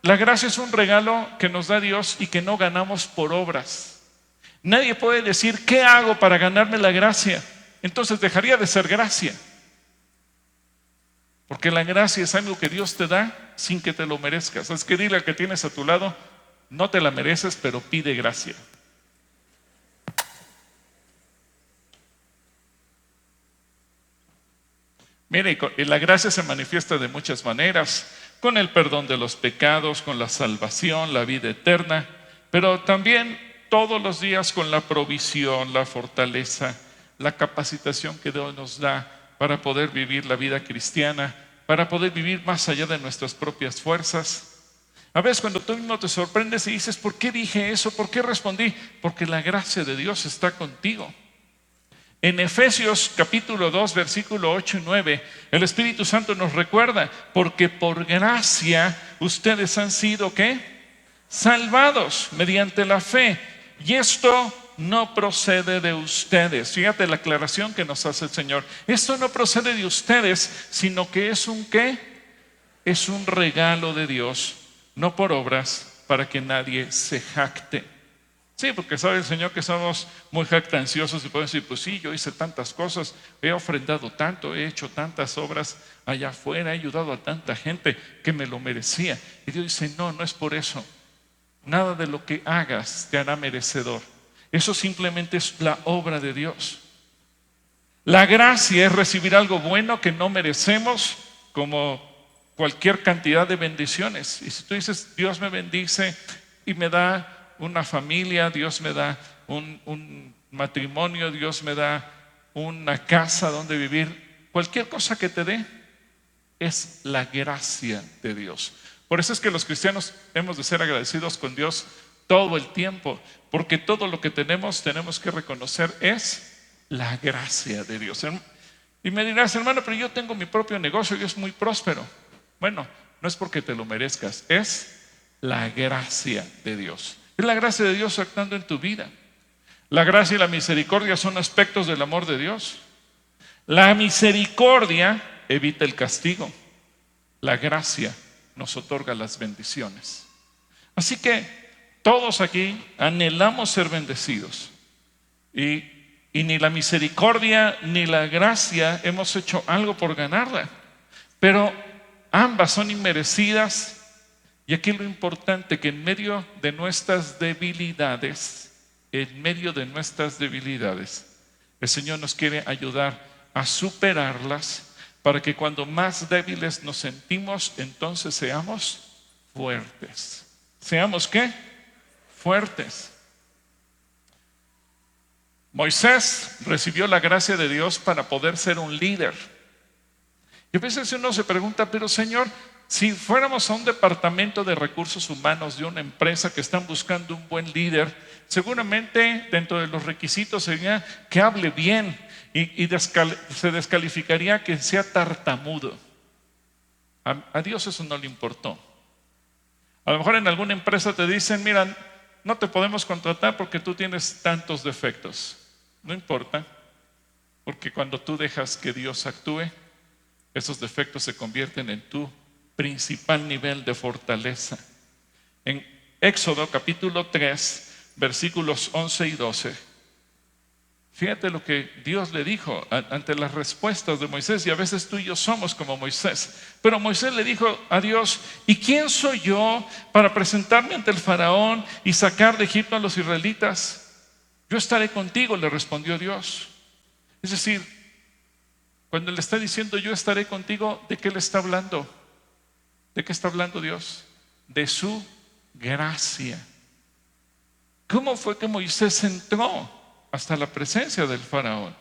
La gracia es un regalo que nos da Dios y que no ganamos por obras. Nadie puede decir, ¿qué hago para ganarme la gracia? Entonces dejaría de ser gracia. Porque la gracia es algo que Dios te da sin que te lo merezcas. Es que dile al que tienes a tu lado, no te la mereces, pero pide gracia. Mire, y la gracia se manifiesta de muchas maneras, con el perdón de los pecados, con la salvación, la vida eterna, pero también todos los días con la provisión, la fortaleza, la capacitación que Dios nos da para poder vivir la vida cristiana, para poder vivir más allá de nuestras propias fuerzas. A veces cuando tú mismo te sorprendes y dices, ¿por qué dije eso? ¿Por qué respondí? Porque la gracia de Dios está contigo. En Efesios capítulo 2, versículo 8 y 9, el Espíritu Santo nos recuerda, porque por gracia ustedes han sido, ¿qué? Salvados mediante la fe. Y esto no procede de ustedes. Fíjate la aclaración que nos hace el Señor. Esto no procede de ustedes, sino que es un ¿qué? Es un regalo de Dios, no por obras, para que nadie se jacte. Sí, porque sabe el Señor que somos muy jactanciosos y podemos decir, pues sí, yo hice tantas cosas, he ofrendado tanto, he hecho tantas obras allá afuera, he ayudado a tanta gente que me lo merecía. Y Dios dice, no, no es por eso. Nada de lo que hagas te hará merecedor. Eso simplemente es la obra de Dios. La gracia es recibir algo bueno que no merecemos, como cualquier cantidad de bendiciones. Y si tú dices, Dios me bendice y me da una familia, Dios me da un matrimonio, Dios me da una casa donde vivir, cualquier cosa que te dé es la gracia de Dios. Por eso es que los cristianos hemos de ser agradecidos con Dios todo el tiempo, porque todo lo que tenemos que reconocer es la gracia de Dios. Y me dirás, hermano, pero yo tengo mi propio negocio y es muy próspero. Bueno, no es porque te lo merezcas, es la gracia de Dios. Es la gracia de Dios actuando en tu vida. La gracia y la misericordia son aspectos del amor de Dios. La misericordia evita el castigo. La gracia nos otorga las bendiciones. Así que todos aquí anhelamos ser bendecidos. Y ni la misericordia ni la gracia hemos hecho algo por ganarla. Pero ambas son inmerecidas. Y aquí lo importante, que en medio de nuestras debilidades, el Señor nos quiere ayudar a superarlas, para que cuando más débiles nos sentimos, entonces seamos fuertes. ¿Seamos qué? Fuertes. Moisés recibió la gracia de Dios para poder ser un líder. Y a veces uno se pregunta, pero Señor, si fuéramos a un departamento de recursos humanos de una empresa que están buscando un buen líder, seguramente dentro de los requisitos sería que hable bien y se descalificaría que sea tartamudo. A Dios eso no le importó. A lo mejor en alguna empresa te dicen, mira, no te podemos contratar porque tú tienes tantos defectos. No importa, porque cuando tú dejas que Dios actúe, esos defectos se convierten en tu principal nivel de fortaleza. En Éxodo capítulo 3, versículos 11 y 12, fíjate lo que Dios le dijo ante las respuestas de Moisés. Y a veces tú y yo somos como Moisés. Pero Moisés le dijo a Dios, ¿y quién soy yo para presentarme ante el faraón y sacar de Egipto a los israelitas? Yo estaré contigo, le respondió Dios. Es decir, cuando le está diciendo yo estaré contigo, ¿de qué le está hablando? ¿De qué está hablando Dios? De su gracia. ¿Cómo fue que Moisés entró hasta la presencia del faraón?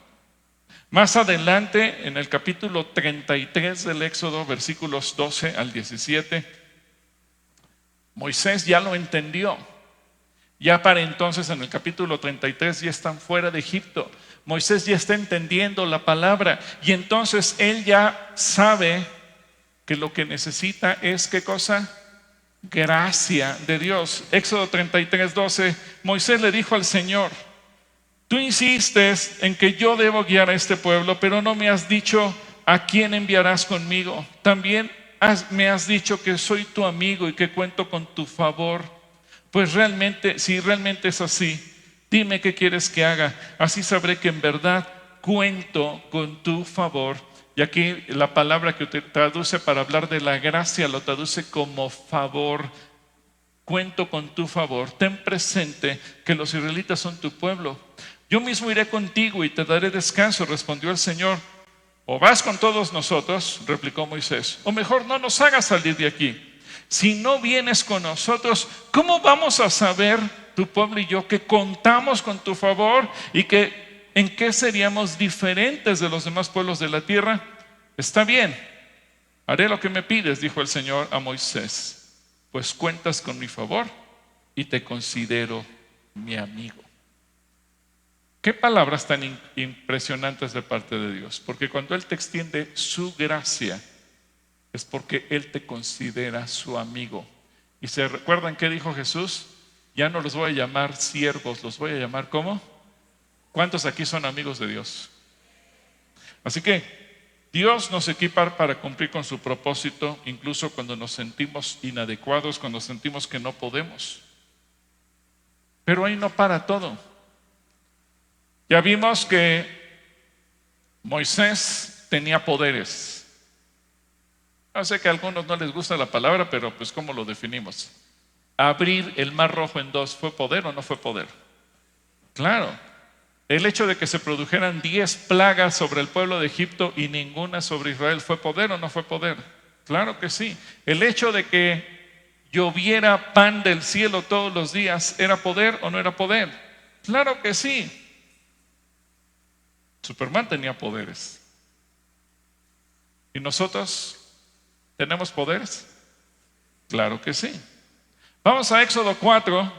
Más adelante, en el capítulo 33 del Éxodo, versículos 12 al 17, Moisés ya lo entendió. Ya para entonces, en el capítulo 33, ya están fuera de Egipto. Moisés ya está entendiendo la palabra y entonces él ya sabe que lo que necesita es, ¿qué cosa? Gracia de Dios. Éxodo 33, 12, Moisés le dijo al Señor, tú insistes en que yo debo guiar a este pueblo, pero no me has dicho a quién enviarás conmigo. También me has dicho que soy tu amigo y que cuento con tu favor. Pues realmente, si realmente es así, dime qué quieres que haga. Así sabré que en verdad cuento con tu favor. Y aquí la palabra que traduce para hablar de la gracia lo traduce como favor. Cuento con tu favor. Ten presente que los israelitas son tu pueblo. Yo mismo iré contigo y te daré descanso, respondió el Señor. O vas con todos nosotros, replicó Moisés, o mejor no nos hagas salir de aquí. Si no vienes con nosotros, ¿cómo vamos a saber, tu pueblo y yo, que contamos con tu favor y que en qué seríamos diferentes de los demás pueblos de la tierra? Está bien, haré lo que me pides, dijo el Señor a Moisés, pues cuentas con mi favor y te considero mi amigo. Qué palabras tan impresionantes de parte de Dios, porque cuando Él te extiende su gracia, es porque Él te considera su amigo. ¿Y se recuerdan qué dijo Jesús? Ya no los voy a llamar siervos, los voy a llamar ¿cómo? ¿Cuántos aquí son amigos de Dios? Así que Dios nos equipa para cumplir con su propósito, incluso cuando nos sentimos inadecuados, cuando sentimos que no podemos. Pero ahí no para todo. Ya vimos que Moisés tenía poderes. Yo sé que a algunos no les gusta la palabra, pero pues ¿cómo lo definimos? Abrir el mar rojo en dos, ¿fue poder o no fue poder? Claro. El hecho de que se produjeran 10 plagas sobre el pueblo de Egipto y ninguna sobre Israel, ¿fue poder o no fue poder? Claro que sí. El hecho de que lloviera pan del cielo todos los días, ¿era poder o no era poder? Claro que sí. Superman tenía poderes. ¿Y nosotros tenemos poderes? Claro que sí. Vamos a Éxodo 4,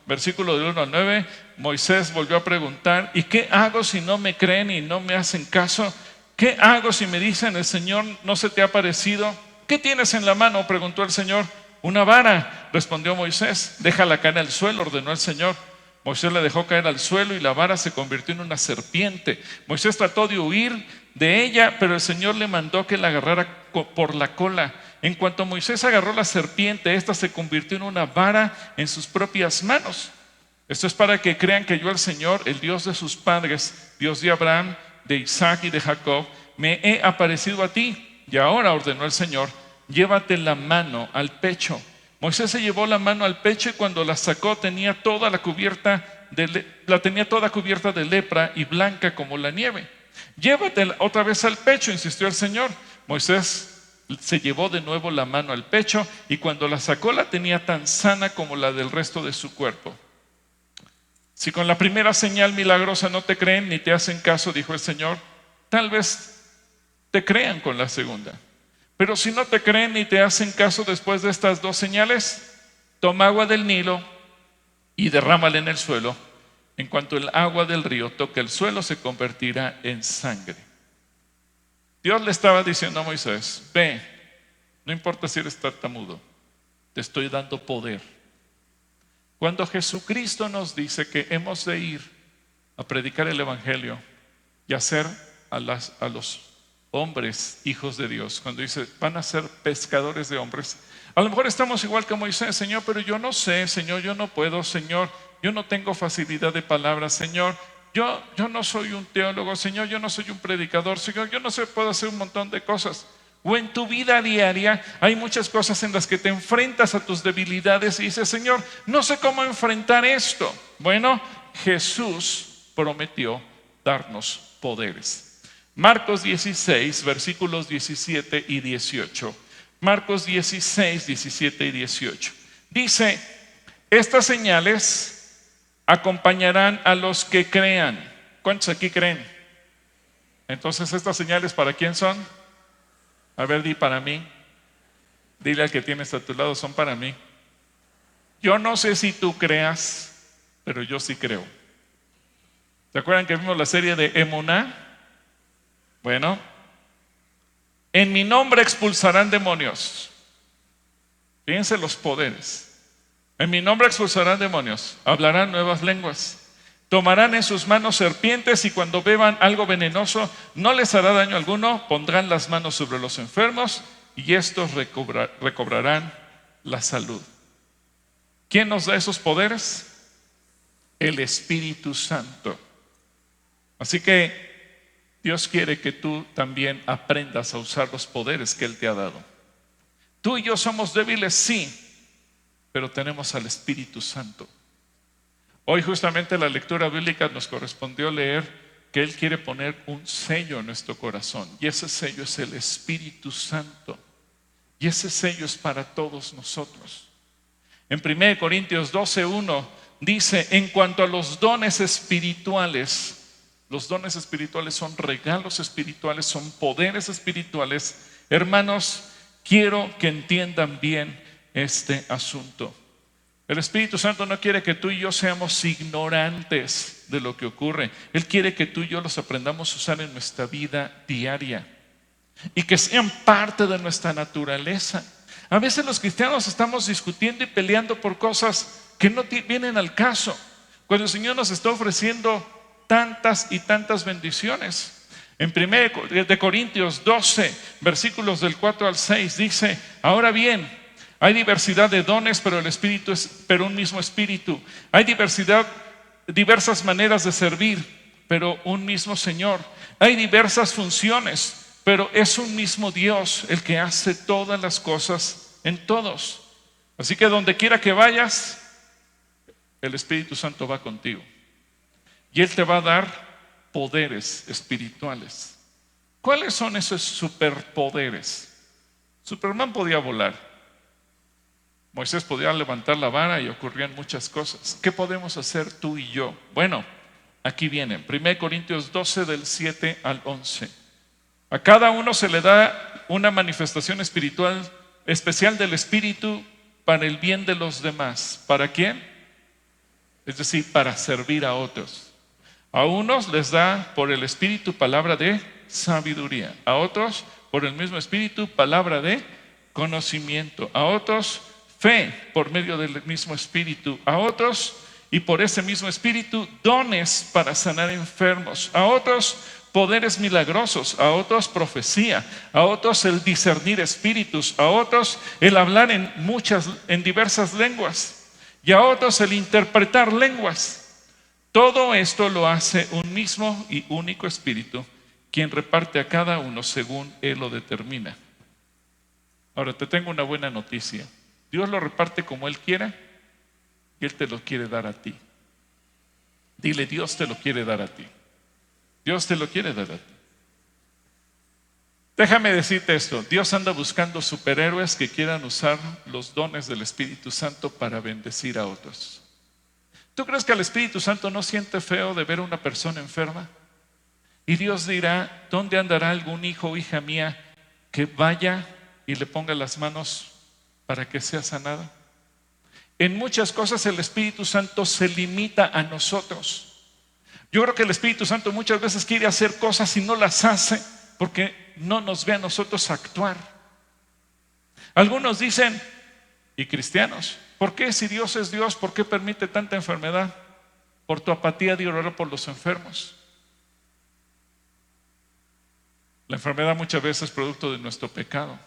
versículo del 1 al 9. Moisés volvió a preguntar, ¿y qué hago si no me creen y no me hacen caso? ¿Qué hago si me dicen, el Señor no se te ha parecido? ¿Qué tienes en la mano?, preguntó el Señor. Una vara, respondió Moisés. Déjala caer al suelo, ordenó el Señor. Moisés la dejó caer al suelo y la vara se convirtió en una serpiente. Moisés trató de huir de ella, pero el Señor le mandó que la agarrara por la cola. En cuanto Moisés agarró la serpiente, esta se convirtió en una vara en sus propias manos. Esto es para que crean que yo, el Señor, el Dios de sus padres, Dios de Abraham, de Isaac y de Jacob, me he aparecido a ti. Y ahora, ordenó el Señor, llévate la mano al pecho. Moisés se llevó la mano al pecho y cuando la sacó tenía toda cubierta de lepra y blanca como la nieve. Llévatela otra vez al pecho, insistió el Señor. Moisés se llevó de nuevo la mano al pecho y cuando la sacó la tenía tan sana como la del resto de su cuerpo. Si con la primera señal milagrosa no te creen ni te hacen caso, dijo el Señor, tal vez te crean con la segunda. Pero si no te creen ni te hacen caso después de estas 2 señales, toma agua del Nilo y derrámala en el suelo. En cuanto el agua del río toque el suelo, se convertirá en sangre. Dios le estaba diciendo a Moisés, ve, no importa si eres tartamudo, te estoy dando poder. Cuando Jesucristo nos dice que hemos de ir a predicar el Evangelio y hacer a los hombres, hijos de Dios, cuando dice van a ser pescadores de hombres, a lo mejor estamos igual que Moisés, Señor, pero yo no sé, Señor, yo no puedo, Señor, yo no tengo facilidad de palabras, Señor, yo no soy un teólogo, Señor, yo no soy un predicador, Señor, yo no sé, puedo hacer un montón de cosas. O en tu vida diaria hay muchas cosas en las que te enfrentas a tus debilidades y dices, Señor, no sé cómo enfrentar esto. Bueno, Jesús prometió darnos poderes. Marcos 16, versículos 17 y 18. Marcos 16, 17 y 18. Dice, estas señales acompañarán a los que crean. ¿Cuántos aquí creen? Entonces, ¿estas señales para quién son? A ver, di para mí. Dile al que tienes a tu lado, son para mí. Yo no sé si tú creas, pero yo sí creo. ¿Se acuerdan que vimos la serie de Emuná? Bueno, en mi nombre expulsarán demonios. Fíjense los poderes. En mi nombre expulsarán demonios, hablarán nuevas lenguas, tomarán en sus manos serpientes y cuando beban algo venenoso no les hará daño alguno, pondrán las manos sobre los enfermos y estos recobrarán la salud. ¿Quién nos da esos poderes? El Espíritu Santo. Así que Dios quiere que tú también aprendas a usar los poderes que Él te ha dado. Tú y yo somos débiles, sí, pero tenemos al Espíritu Santo. Hoy justamente la lectura bíblica nos correspondió leer que Él quiere poner un sello en nuestro corazón, y ese sello es el Espíritu Santo, y ese sello es para todos nosotros. En 1 Corintios 12:1 dice, en cuanto a los dones espirituales son regalos espirituales, son poderes espirituales. Hermanos, quiero que entiendan bien este asunto. El Espíritu Santo no quiere que tú y yo seamos ignorantes de lo que ocurre. Él quiere que tú y yo los aprendamos a usar en nuestra vida diaria y que sean parte de nuestra naturaleza. A veces los cristianos estamos discutiendo y peleando por cosas que no vienen al caso, cuando el Señor nos está ofreciendo tantas y tantas bendiciones. En 1 Corintios 12, versículos del 4 al 6 dice, ahora bien, hay diversidad de dones, pero un mismo Espíritu. Hay diversas maneras de servir, pero un mismo Señor. Hay diversas funciones, pero es un mismo Dios el que hace todas las cosas en todos. Así que donde quiera que vayas, el Espíritu Santo va contigo. Y Él te va a dar poderes espirituales. ¿Cuáles son esos superpoderes? Superman podía volar. Moisés podía levantar la vara y ocurrían muchas cosas. ¿Qué podemos hacer tú y yo? Bueno, aquí vienen. 1 Corintios 12 del 7 al 11. A cada uno se le da una manifestación espiritual especial del Espíritu para el bien de los demás. ¿Para quién? Es decir, para servir a otros. A unos les da por el Espíritu palabra de sabiduría. A otros por el mismo Espíritu palabra de conocimiento. A otros fe por medio del mismo Espíritu. A otros, y por ese mismo Espíritu, dones para sanar enfermos. A otros poderes milagrosos. A otros profecía. A otros el discernir espíritus. A otros el hablar en diversas lenguas. Y a otros el interpretar lenguas. Todo esto lo hace un mismo y único Espíritu, quien reparte a cada uno según Él lo determina. Ahora te tengo una buena noticia. Dios lo reparte como Él quiera y Él te lo quiere dar a ti. Dile, Dios te lo quiere dar a ti. Dios te lo quiere dar a ti. Déjame decirte esto, Dios anda buscando superhéroes que quieran usar los dones del Espíritu Santo para bendecir a otros. ¿Tú crees que el Espíritu Santo no siente feo de ver a una persona enferma? Y Dios dirá, ¿dónde andará algún hijo o hija mía que vaya y le ponga las manos para que sea sanada? En muchas cosas el Espíritu Santo se limita a nosotros. Yo creo que el Espíritu Santo muchas veces quiere hacer cosas y no las hace porque no nos ve a nosotros actuar. Algunos dicen, y cristianos, ¿por qué si Dios es Dios, por qué permite tanta enfermedad? Por tu apatía de orar por los enfermos. La enfermedad muchas veces es producto de nuestro pecado.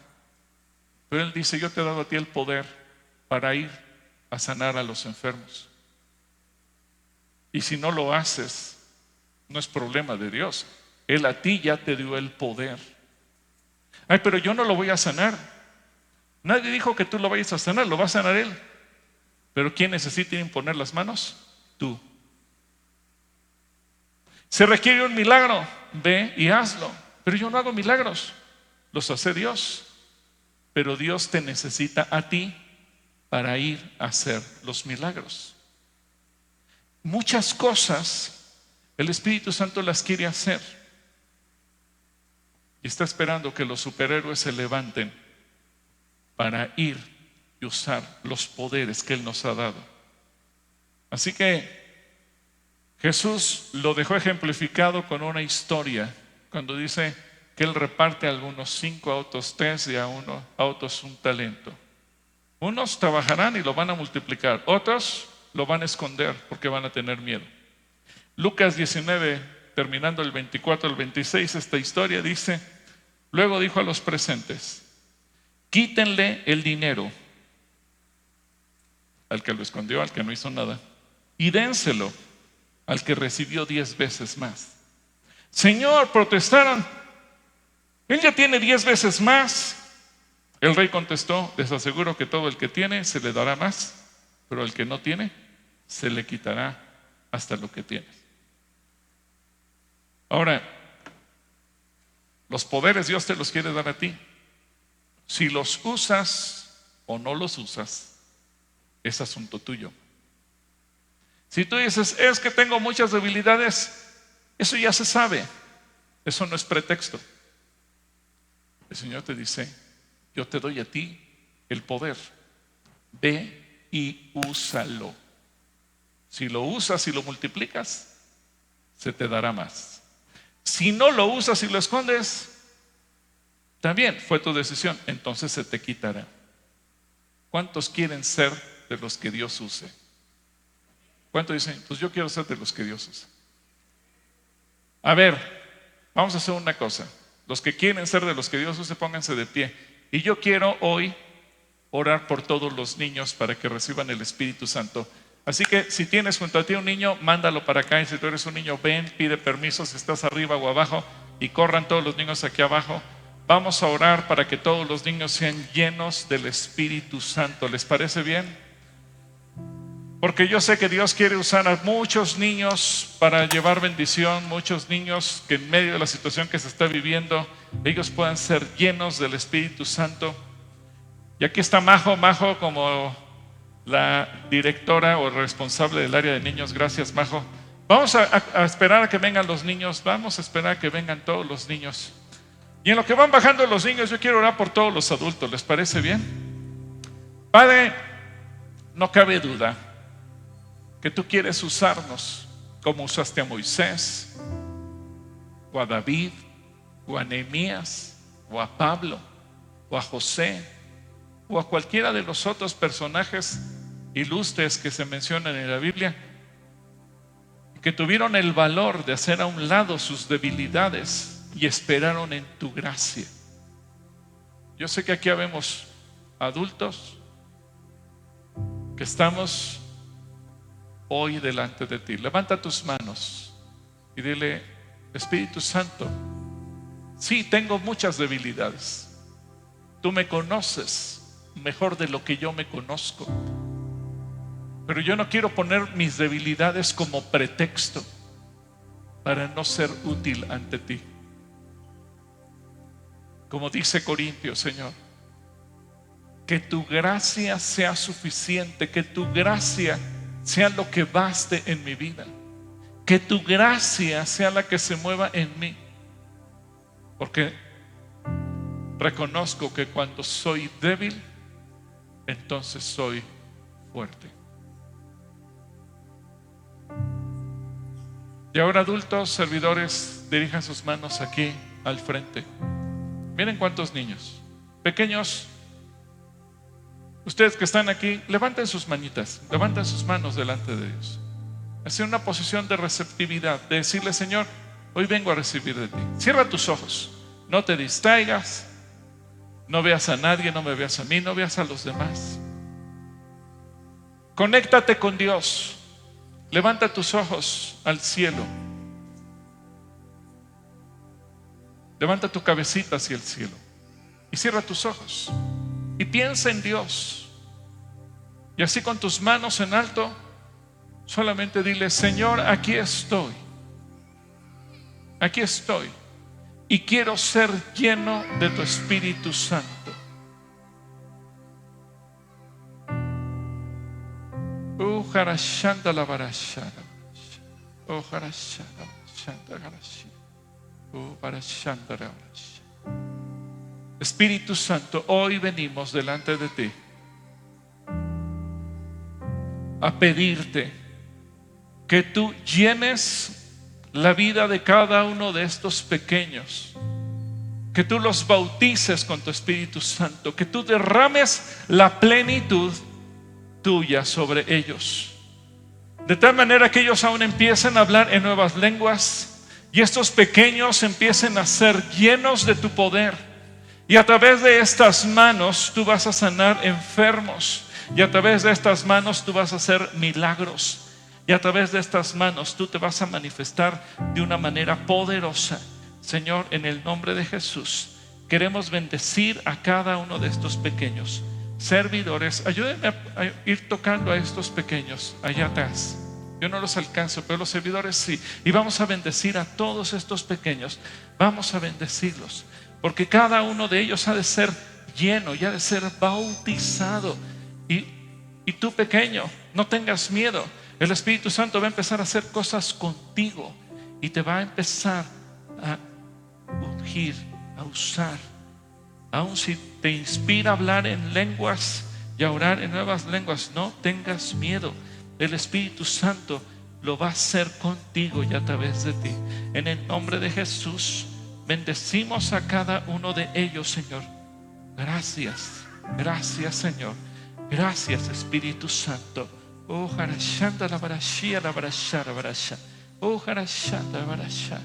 Pero Él dice, yo te he dado a ti el poder para ir a sanar a los enfermos. Y si no lo haces, no es problema de Dios. Él a ti ya te dio el poder. Ay, pero yo no lo voy a sanar. Nadie dijo que tú lo vayas a sanar, lo va a sanar Él. Pero ¿quién necesita imponer las manos? Tú. Se requiere un milagro, ve y hazlo. Pero yo no hago milagros, los hace Dios. Pero Dios te necesita a ti para ir a hacer los milagros. Muchas cosas el Espíritu Santo las quiere hacer y está esperando que los superhéroes se levanten para ir y usar los poderes que Él nos ha dado. Así que Jesús lo dejó ejemplificado con una historia cuando dice que Él reparte a algunos 5, a otros 3 y a otros un talento. Unos trabajarán y lo van a multiplicar, otros lo van a esconder porque van a tener miedo. Lucas 19, terminando el 24 al 26, esta historia dice, luego dijo a los presentes, Quítenle el dinero al que lo escondió, al que no hizo nada, y dénselo al que recibió 10 veces más. Señor, protestaron, él ya tiene 10 veces más. El rey contestó, les aseguro que todo el que tiene se le dará más, pero el que no tiene se le quitará hasta lo que tienes. Ahora, los poderes Dios te los quiere dar a ti. Si los usas o no los usas, es asunto tuyo. Si tú dices, es que tengo muchas debilidades, eso ya se sabe. Eso no es pretexto. El Señor te dice, yo te doy a ti el poder. Ve y úsalo. Si lo usas y lo multiplicas, se te dará más. Si no lo usas y lo escondes, también fue tu decisión, entonces se te quitará. ¿Cuántos quieren ser de los que Dios use? ¿Cuántos dicen, pues yo quiero ser de los que Dios use? A ver, vamos a hacer una cosa. Los que quieren ser de los que Dios use, pónganse de pie. Y yo quiero hoy orar por todos los niños para que reciban el Espíritu Santo. Así que si tienes junto a ti un niño, mándalo para acá. Y si tú eres un niño, ven, pide permiso si estás arriba o abajo. Y corran todos los niños aquí abajo. Vamos a orar para que todos los niños sean llenos del Espíritu Santo. ¿Les parece bien? Porque yo sé que Dios quiere usar a muchos niños para llevar bendición. Muchos niños que en medio de la situación que se está viviendo, ellos puedan ser llenos del Espíritu Santo. Y aquí está Majo como la directora o responsable del área de niños. Gracias, Majo. Vamos a esperar a que vengan los niños. Vamos a esperar a que vengan todos los niños. Y en lo que van bajando los niños, yo quiero orar por todos los adultos. ¿Les parece bien? Padre, no cabe duda que tú quieres usarnos como usaste a Moisés, o a David, o a Nehemías, o a Pablo, o a José, o a cualquiera de los otros personajes ilustres que se mencionan en la Biblia, que tuvieron el valor de hacer a un lado sus debilidades y esperaron en tu gracia. Yo sé que aquí habemos adultos que estamos hoy delante de ti. Levanta tus manos y dile, Espíritu Santo, sí, tengo muchas debilidades. Tú me conoces mejor de lo que yo me conozco, pero yo no quiero poner mis debilidades como pretexto para no ser útil ante ti. Como dice Corintios, Señor, que tu gracia sea suficiente, que tu gracia sea lo que baste en mi vida, que tu gracia sea la que se mueva en mí, porque reconozco que cuando soy débil, entonces soy fuerte. Y ahora, adultos, servidores, dirijan sus manos aquí al frente. Miren cuántos niños pequeños. Ustedes que están aquí, levanten sus manitas, levanten sus manos delante de Dios. Hacer una posición de receptividad, de decirle, Señor, hoy vengo a recibir de ti. Cierra tus ojos, no te distraigas, no veas a nadie, no me veas a mí, no veas a los demás. Conéctate con Dios. Levanta tus ojos al cielo. Levanta tu cabecita hacia el cielo y cierra tus ojos y piensa en Dios. Y así con tus manos en alto, solamente dile, Señor, aquí estoy y quiero ser lleno de tu Espíritu Santo. Espíritu Santo, hoy venimos delante de ti a pedirte que tú llenes la vida de cada uno de estos pequeños, que tú los bautices con tu Espíritu Santo, que tú derrames la plenitud tuya sobre ellos, de tal manera que ellos aún empiecen a hablar en nuevas lenguas y estos pequeños empiecen a ser llenos de tu poder, Y a través de estas manos tú vas a sanar enfermos. Y a través de estas manos tú vas a hacer milagros. Y a través de estas manos tú te vas a manifestar de una manera poderosa. Señor, en el nombre de Jesús, queremos bendecir a cada uno de estos pequeños servidores. Ayúdenme a ir tocando a estos pequeños allá atrás. Yo no los alcanzo, pero los servidores sí. Y vamos a bendecir a todos estos pequeños. Vamos a bendecirlos, porque cada uno de ellos ha de ser lleno y ha de ser bautizado. Y tú, pequeño, no tengas miedo. El Espíritu Santo va a empezar a hacer cosas contigo y te va a empezar a ungir, a usar. Aun si te inspira a hablar en lenguas y a orar en nuevas lenguas, no tengas miedo. El Espíritu Santo lo va a hacer contigo y a través de ti. En el nombre de Jesús, bendecimos a cada uno de ellos, Señor. Gracias, gracias, Señor. Gracias, Espíritu Santo. Oh, harashanda la barashia la barasha la barasha. Oh, harashanda la barasha.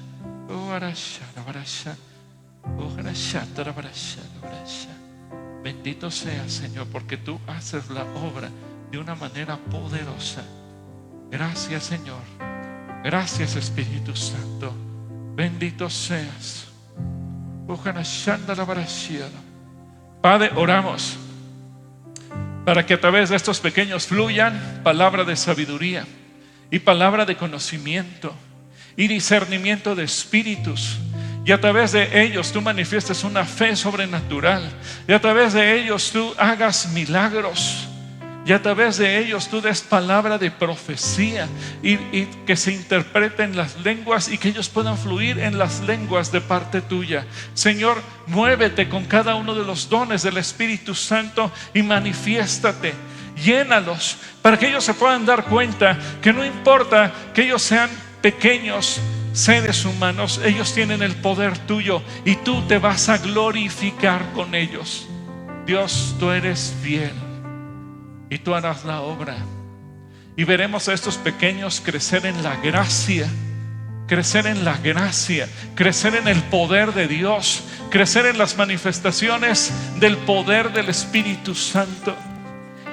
Oh, harasha la barasha. Oh, harashanda la barasha la barasha. Bendito seas, Señor, porque tú haces la obra de una manera poderosa. Gracias, Señor. Gracias, Espíritu Santo. Bendito seas. Oh, harashanda la barashia. Padre, oramos para que a través de estos pequeños fluyan palabra de sabiduría y palabra de conocimiento y discernimiento de espíritus. Y a través de ellos tú manifiestes una fe sobrenatural. Y a través de ellos tú hagas milagros. Y a través de ellos tú des palabra de profecía y que se interpreten las lenguas y que ellos puedan fluir en las lenguas de parte tuya. Señor, muévete con cada uno de los dones del Espíritu Santo y manifiéstate. Llénalos para que ellos se puedan dar cuenta que no importa que ellos sean pequeños seres humanos, ellos tienen el poder tuyo y tú te vas a glorificar con ellos. Dios, tú eres fiel y tú harás la obra. Y veremos a estos pequeños crecer en la gracia, crecer en la gracia, crecer en el poder de Dios, crecer en las manifestaciones del poder del Espíritu Santo.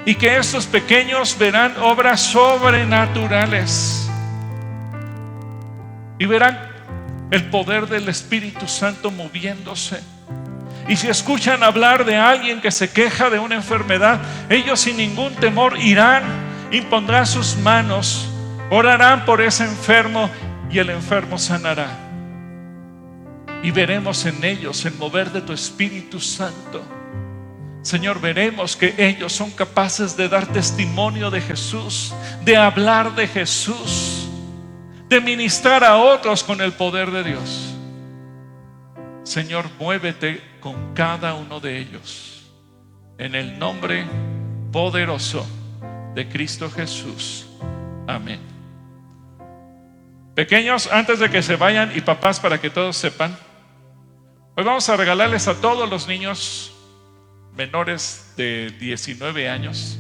Y que estos pequeños verán obras sobrenaturales y verán el poder del Espíritu Santo moviéndose. Y si escuchan hablar de alguien que se queja de una enfermedad, ellos sin ningún temor irán, impondrán sus manos, orarán por ese enfermo y el enfermo sanará. Y veremos en ellos el mover de tu Espíritu Santo. Señor, veremos que ellos son capaces de dar testimonio de Jesús, de hablar de Jesús, de ministrar a otros con el poder de Dios. Señor, muévete con cada uno de ellos en el nombre poderoso de Cristo Jesús. Amén. Pequeños, antes de que se vayan, y papás, para que todos sepan, hoy vamos a regalarles a todos los niños menores de 19 años,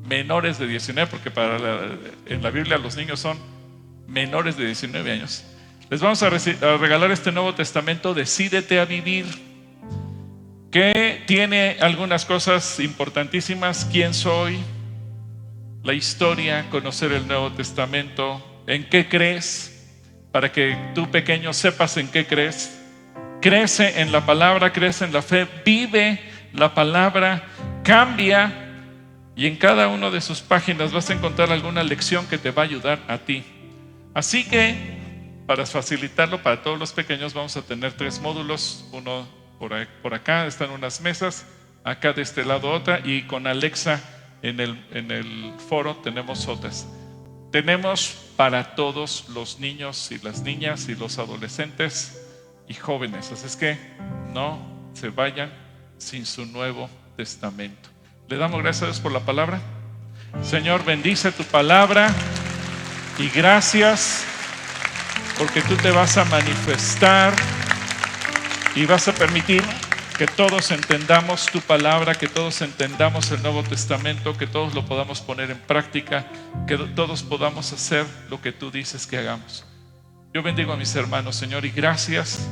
menores de 19, porque en la Biblia los niños son menores de 19 años. Les vamos a regalar este Nuevo Testamento, Decídete a Vivir, que tiene algunas cosas importantísimas: quién soy, la historia, conocer el Nuevo Testamento, en qué crees, para que tú, pequeño, sepas en qué crees. Crece en la palabra, crece en la fe, vive la palabra, cambia, y en cada una de sus páginas vas a encontrar alguna lección que te va a ayudar a ti. Así que, para facilitarlo para todos los pequeños, vamos a tener 3 módulos, uno por acá, están unas mesas, acá de este lado otra, y con Alexa en el foro tenemos otras. Tenemos para todos los niños y las niñas y los adolescentes y jóvenes, así es que no se vayan sin su Nuevo Testamento. Le damos gracias a Dios por la palabra. Señor, bendice tu palabra y gracias porque tú te vas a manifestar y vas a permitir que todos entendamos tu palabra, que todos entendamos el Nuevo Testamento, que todos lo podamos poner en práctica, que todos podamos hacer lo que tú dices que hagamos. Yo bendigo a mis hermanos, Señor, y gracias